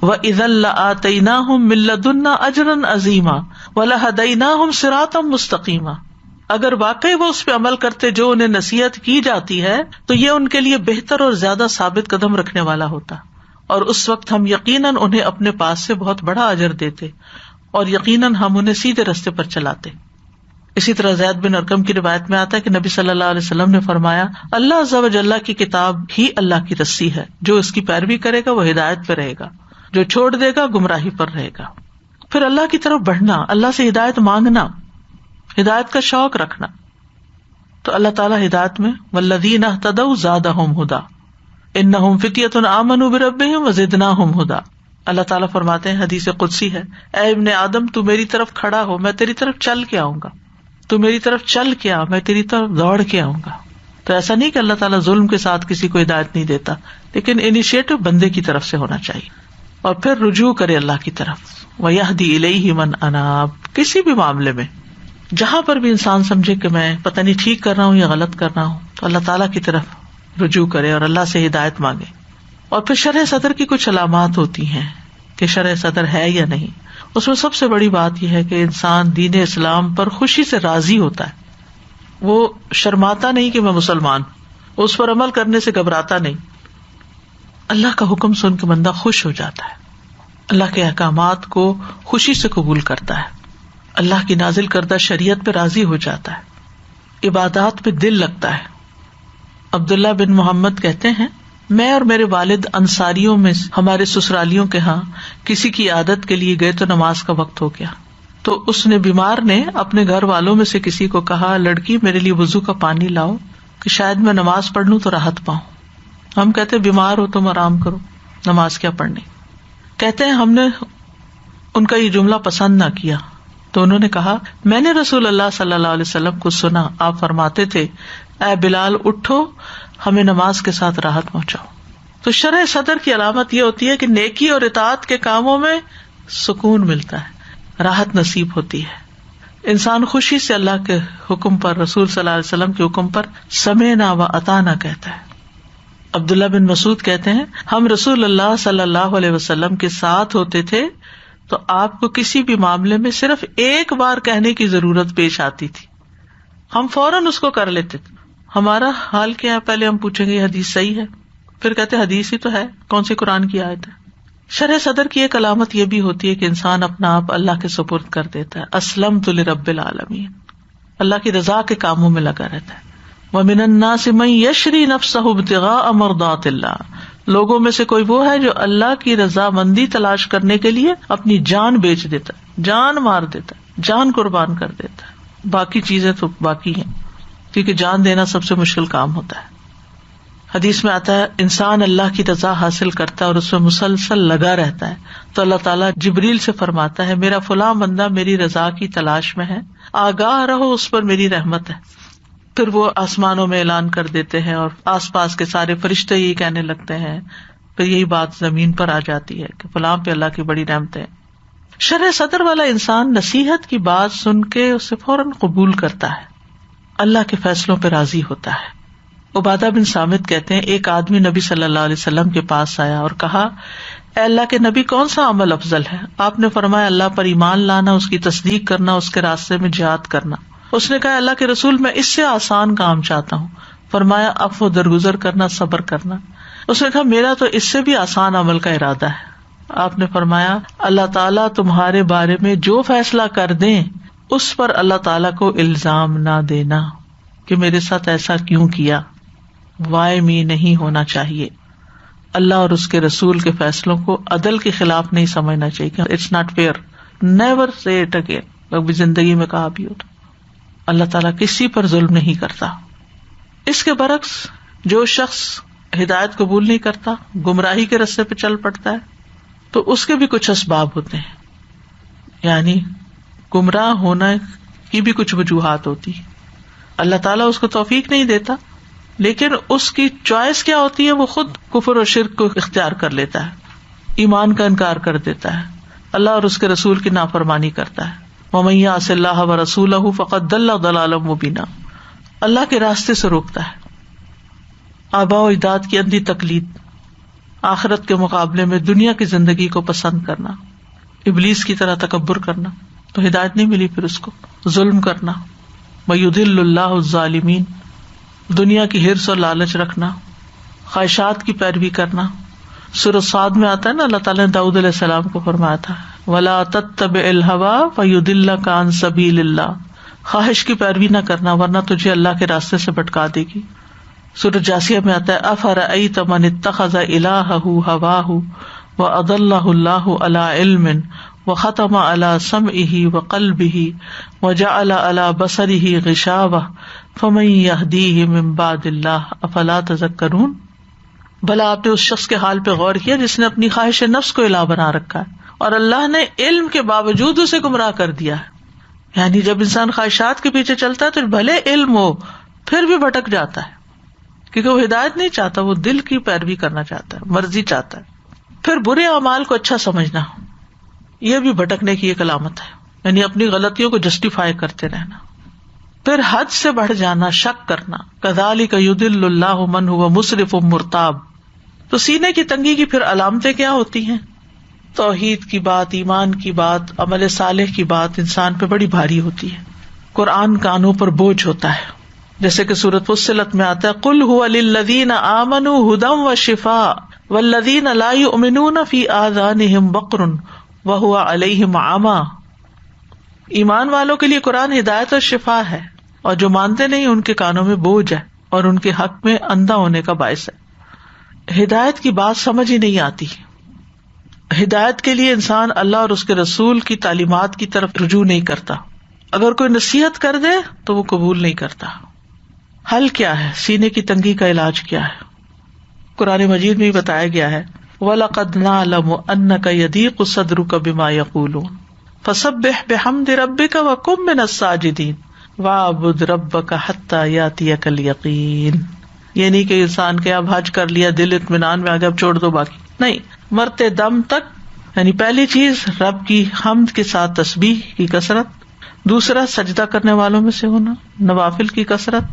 وَإِذًا لَآتَيْنَاهُمْ مِن لَّدُنَّا أَجْرًا عَظِيمًا وَلَهَدَيْنَاهُمْ صِرَاطًا مستقیما. اگر واقعی وہ اس پہ عمل کرتے جو انہیں نصیحت کی جاتی ہے تو یہ ان کے لیے بہتر اور زیادہ ثابت قدم رکھنے والا ہوتا، اور اس وقت ہم یقیناً انہیں اپنے پاس سے بہت بڑا اجر دیتے، اور یقیناً ہم انہیں سیدھے راستے پر چلاتے. اسی طرح زید بن ارقم کی روایت میں آتا ہے کہ نبی صلی اللہ علیہ وسلم نے فرمایا، اللہ عز و جل کی کتاب ہی اللہ کی رسی ہے، جو اس کی پیروی کرے گا وہ ہدایت پہ رہے گا، جو چھوڑ دے گا گمراہی پر رہے گا. پھر اللہ کی طرف بڑھنا، اللہ سے ہدایت مانگنا، ہدایت کا شوق رکھنا. تو اللہ تعالیٰ ہدایت میں والذین اہتدوا زادہم ہدی انہم فتیۃ آمنوا بربہم وزدناہم ہدی. اللہ تعالیٰ فرماتے ہیں، حدیث قدسی ہے، اے ابن آدم تو میری طرف کھڑا ہو، میں تیری طرف چل کے آؤں گا، تو میری طرف چل کے آ، میں تیری طرف دوڑ کے آؤں گا. تو ایسا نہیں کہ اللہ تعالیٰ ظلم کے ساتھ کسی کو ہدایت نہیں دیتا، لیکن انیشیٹو بندے کی طرف سے ہونا چاہیے، اور پھر رجوع کرے اللہ کی طرف. وَيَهْدِي إِلَيْهِ مَنْ أَنَابَ. کسی بھی معاملے میں جہاں پر بھی انسان سمجھے کہ میں پتہ نہیں ٹھیک کر رہا ہوں یا غلط کر رہا ہوں، تو اللہ تعالیٰ کی طرف رجوع کرے اور اللہ سے ہدایت مانگے. اور پھر شرح صدر کی کچھ علامات ہوتی ہیں کہ شرح صدر ہے یا نہیں. اس میں سب سے بڑی بات یہ ہے کہ انسان دین اسلام پر خوشی سے راضی ہوتا ہے، وہ شرماتا نہیں کہ میں مسلمان، اس پر عمل کرنے سے گھبراتا نہیں. اللہ کا حکم سن کے بندہ خوش ہو جاتا ہے، اللہ کے احکامات کو خوشی سے قبول کرتا ہے، اللہ کی نازل کردہ شریعت پہ راضی ہو جاتا ہے، عبادات پہ دل لگتا ہے. عبداللہ بن محمد کہتے ہیں، میں اور میرے والد انصاریوں میں ہمارے سسرالیوں کے ہاں کسی کی عادت کے لیے گئے تو نماز کا وقت ہو گیا، تو اس نے بیمار نے اپنے گھر والوں میں سے کسی کو کہا، لڑکی میرے لیے وضو کا پانی لاؤ کہ شاید میں نماز پڑھ لوں تو راحت پاؤں. ہم کہتے بیمار ہو تم آرام کرو، نماز کیا پڑھنی. کہتے ہیں ہم نے ان کا یہ جملہ پسند نہ کیا، تو انہوں نے کہا، میں نے رسول اللہ صلی اللہ علیہ وسلم کو سنا، آپ فرماتے تھے، اے بلال اٹھو، ہمیں نماز کے ساتھ راحت پہنچاؤ. تو شرح صدر کی علامت یہ ہوتی ہے کہ نیکی اور اطاعت کے کاموں میں سکون ملتا ہے، راحت نصیب ہوتی ہے. انسان خوشی سے اللہ کے حکم پر، رسول صلی اللہ علیہ وسلم کے حکم پر سمعنا و اطعنا کہتا ہے. عبداللہ بن مسعود کہتے ہیں، ہم رسول اللہ صلی اللہ علیہ وسلم کے ساتھ ہوتے تھے تو آپ کو کسی بھی معاملے میں صرف ایک بار کہنے کی ضرورت پیش آتی تھی، ہم فوراً اس کو کر لیتے تھے. ہمارا حال کیا ہے، پہلے ہم پوچھیں گے یہ حدیث صحیح ہے، پھر کہتے حدیث ہی تو ہے، کون سی قرآن کی آیت ہے. شرح صدر کی ایک علامت یہ بھی ہوتی ہے کہ انسان اپنا آپ اللہ کے سپرد کر دیتا ہے. اسلمت لرب العالمین، اللہ کی رضا کے کاموں میں لگا رہتا ہے. ومن الناس من یشری نفسہ ابتغاء مرضات اللہ، لوگوں میں سے کوئی وہ ہے جو اللہ کی رضا مندی تلاش کرنے کے لیے اپنی جان بیچ دیتا ہے، جان مار دیتا ہے، جان قربان کر دیتا ہے. باقی چیزیں تو باقی ہیں، کیونکہ جان دینا سب سے مشکل کام ہوتا ہے. حدیث میں آتا ہے انسان اللہ کی رضا حاصل کرتا ہے اور اس میں مسلسل لگا رہتا ہے تو اللہ تعالیٰ جبریل سے فرماتا ہے، میرا فلاں بندہ میری رضا کی تلاش میں ہے، آگاہ رہو، اس پر میری رحمت ہے. پھر وہ آسمانوں میں اعلان کر دیتے ہیں اور آس پاس کے سارے فرشتے یہی کہنے لگتے ہیں، پھر یہی بات زمین پر آ جاتی ہے کہ فلاں پہ اللہ کی بڑی رحمت ہے. شرح صدر والا انسان نصیحت کی بات سن کے اسے فوراً قبول کرتا ہے، اللہ کے فیصلوں پہ راضی ہوتا ہے. عبادہ بن صامت کہتے ہیں، ایک آدمی نبی صلی اللہ علیہ وسلم کے پاس آیا اور کہا، اے اللہ کے نبی، کون سا عمل افضل ہے؟ آپ نے فرمایا اللہ پر ایمان لانا، اس کی تصدیق کرنا، اس کے راستے میں جہاد کرنا. اس نے کہا، اللہ کے رسول، میں اس سے آسان کام چاہتا ہوں. فرمایا عفو درگزر کرنا، صبر کرنا. اس نے کہا، میرا تو اس سے بھی آسان عمل کا ارادہ ہے. آپ نے فرمایا، اللہ تعالیٰ تمہارے بارے میں جو فیصلہ کر دیں اس پر اللہ تعالیٰ کو الزام نہ دینا کہ میرے ساتھ ایسا کیوں کیا. وائی می نہیں ہونا چاہیے. اللہ اور اس کے رسول کے فیصلوں کو عدل کے خلاف نہیں سمجھنا چاہیے کہ اٹس ناٹ فیئر. نیور سے اٹ اگین. کبھی زندگی میں کہا بھی ہو تو اللہ تعالیٰ کسی پر ظلم نہیں کرتا. اس کے برعکس جو شخص ہدایت قبول نہیں کرتا، گمراہی کے راستے پہ چل پڑتا ہے، تو اس کے بھی کچھ اسباب ہوتے ہیں. یعنی گمراہ ہونا کی بھی کچھ وجوہات ہوتی. اللہ تعالیٰ اس کو توفیق نہیں دیتا، لیکن اس کی چوائس کیا ہوتی ہے، وہ خود کفر اور شرک کو اختیار کر لیتا ہے، ایمان کا انکار کر دیتا ہے، اللہ اور اس کے رسول کی نافرمانی کرتا ہے۔ وَمَن يَعْصِ اللَّهَ وَرَسُولَهُ فَقَدْ ضَلَّ ضَلَالًا مُبِينًا، اللہ کے راستے سے روکتا ہے۔ آباء و اجداد کی اندھی تقلید، آخرت کے مقابلے میں دنیا کی زندگی کو پسند کرنا، ابلیس کی طرح تکبر کرنا، تو ہدایت نہیں ملی۔ پھر اس کو ظلم کرنا، وَيُضِلُّ اللَّهُ الظَّالِمِينَ، دنیا کی حرص اور لالچ رکھنا، خواہشات کی پیروی کرنا۔ سورۃ صاد میں آتا ہے نا، اللہ تعالیٰ نے داؤد علیہ السلام کو فرمایا تھا وَلَا تَتَّبِعِ الْهَوَىٰ فَيُضِلَّكَ عَن سَبِيلِ اللَّهِ، خواہش کی پیروی نہ کرنا ورنہ تجھے اللہ کے راستے سے بھٹکا دے گی۔ سورۃ جاسیہ میں آتا ہے أَفَرَأَيْتَ مَنِ اتَّخَذَ إِلَٰهَهُ هَوَاهُ وَأَضَلَّهُ اللَّهُ عَلَىٰ عِلْمٍ وَخَتَمَ عَلَىٰ سَمْعِهِ وَقَلْبِهِ وَجَعَلَ عَلَىٰ بَصَرِهِ غِشَاوَةً فَمَن يَهْدِيهِ مِن بَعْدِ اللَّهِ أَفَلَا تَذَكَّرُونَ۔ بھلا آپ نے اس شخص کے حال پہ غور کیا جس نے اپنی خواہش نفس کو الہ بنا رکھا ہے اور اللہ نے علم کے باوجود اسے گمراہ کر دیا ہے۔ یعنی جب انسان خواہشات کے پیچھے چلتا ہے تو بھلے علم ہو پھر بھی بھٹک جاتا ہے، کیونکہ وہ ہدایت نہیں چاہتا، وہ دل کی پیروی کرنا چاہتا ہے، مرضی چاہتا ہے۔ پھر برے اعمال کو اچھا سمجھنا، یہ بھی بھٹکنے کی ایک علامت ہے، یعنی اپنی غلطیوں کو جسٹیفائی کرتے رہنا۔ پھر حد سے بڑھ جانا، شک کرنا، کذالک یضل اللہ من هو مسرف مرتاب۔ تو سینے کی تنگی کی پھر علامتیں کیا ہوتی ہیں؟ توحید کی بات، ایمان کی بات، عمل صالح کی بات انسان پہ بڑی بھاری ہوتی ہے، قرآن کانوں پر بوجھ ہوتا ہے، جیسے کہ سورۃ فصلت میں آتا ہے قل هو للذین آمنوا ھدی وشفاء والذین لا یؤمنون فی آذانہم وقر وہو علیہم عمی۔ ایمان والوں کے لیے قرآن ہدایت اور شفا ہے، اور جو مانتے نہیں ان کے کانوں میں بوجھ ہے اور ان کے حق میں اندھا ہونے کا باعث ہے۔ ہدایت کی بات سمجھ ہی نہیں آتی۔ ہدایت کے لیے انسان اللہ اور اس کے رسول کی تعلیمات کی طرف رجوع نہیں کرتا، اگر کوئی نصیحت کر دے تو وہ قبول نہیں کرتا۔ حل کیا ہے؟ سینے کی تنگی کا علاج کیا ہے؟ قرآن مجید میں بتایا گیا ہے وَلَقَدْ نَعْلَمُ أَنَّكَ يَضِيقُ صَدْرُكَ بِمَا يَقُولُونَ فَسَبِّحْ بِحَمْدِ رَبِّكَ وَكُن مِّنَ السَّاجِدِينَ وَاعْبُدْ رَبَّكَ حَتَّى يَأْتِيَكَ الْيَقِينُ۔ یہ نہیں کہ انسان کے اب حج کر لیا، دل اطمینان میں آ گیا، اب چھوڑ دو باقی، نہیں، مرتے دم تک۔ یعنی پہلی چیز رب کی حمد کے ساتھ تسبیح کی کثرت، دوسرا سجدہ کرنے والوں میں سے ہونا، نوافل کی کثرت،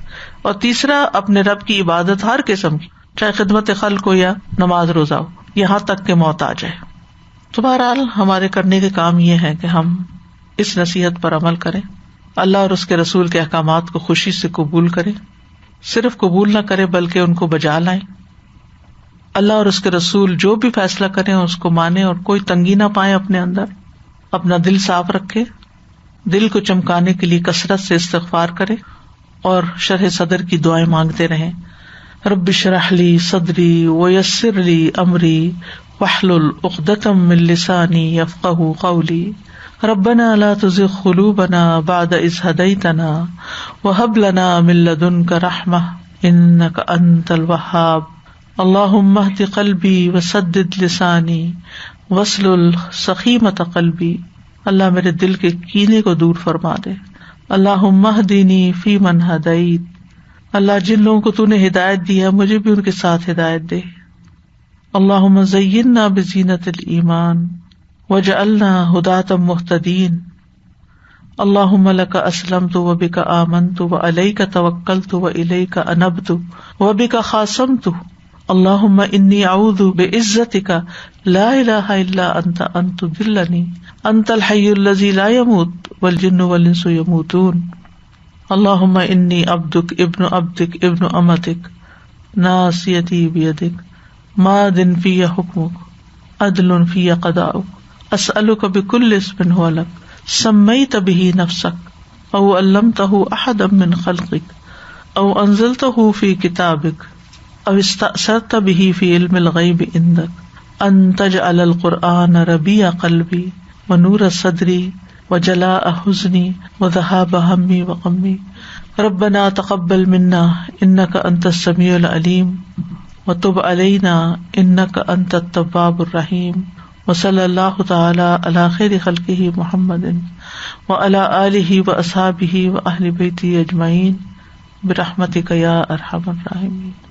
اور تیسرا اپنے رب کی عبادت ہر قسم کی، چاہے خدمت خلق ہو یا نماز روزہ ہو، یہاں تک کہ موت آ جائے۔ تو بہرحال ہمارے کرنے کے کام یہ ہے کہ ہم اس نصیحت پر عمل کریں، اللہ اور اس کے رسول کے احکامات کو خوشی سے قبول کریں، صرف قبول نہ کریں بلکہ ان کو بجا لائیں۔ اللہ اور اس کے رسول جو بھی فیصلہ کریں اس کو مانیں اور کوئی تنگی نہ پائیں اپنے اندر، اپنا دل صاف رکھے، دل کو چمکانے کے لیے کثرت سے استغفار کرے اور شرح صدر کی دعائیں مانگتے رہیں۔ رب اشرح لی صدری ویسر لی امری واحلل عقدۃ من لسانی یفقہوا قولی ربنا لا تزغ قلوبنا بعد اذ ہدیتنا وہب لنا من لدنک رحمہ انک انت الوہاب اللہم اہد قلبی وسدد لسانی واسلل سخیمۃ قلبی۔ اللہ میرے دل کے کینے کو دور فرما دے۔ اللہم اہدنی فیمن ہدیت، اللہ جن لوگوں کو تو نے ہدایت دی ہے مجھے بھی ان کے ساتھ ہدایت دے۔ اللہم زیننا بزینۃ الایمان وجعلنا ہداۃ مہتدین۔ اللہم لک اسلمت وبک آمنت وعلیک توکلت والیک انبت وبک خاصمت۔ اللہم انی اعوذ بعزتک لا الہ الا انت ان تضلنی انت الحی الذی لا یموت والجن والانس یموتون۔ اللہم انی عبدک ابن عبدک ابن امتک ناصیتی بیدک ماض فی حکمک عدل فی قضاؤک اسألک بکل اسم هو لک سمیت به نفسک او علمتہ احدا من خلقک او انزلتہ فی کتابک او استأثرت به فی علم الغیب عندک ان تجعل القرآن ربیع قلبی ونور صدری وجلاء حزنی وذہاب ہمی وغمی۔ ربنا تقبل منا انک انت السمیع العلیم وتب علینا انک انت التواب الرحیم۔ وصلی اللہ تعالی علی خیر خلقہ محمد وعلی آلہ واصحابہ واہل بیتہ اجمعین۔ برحمتک یا ارحم الراحمین.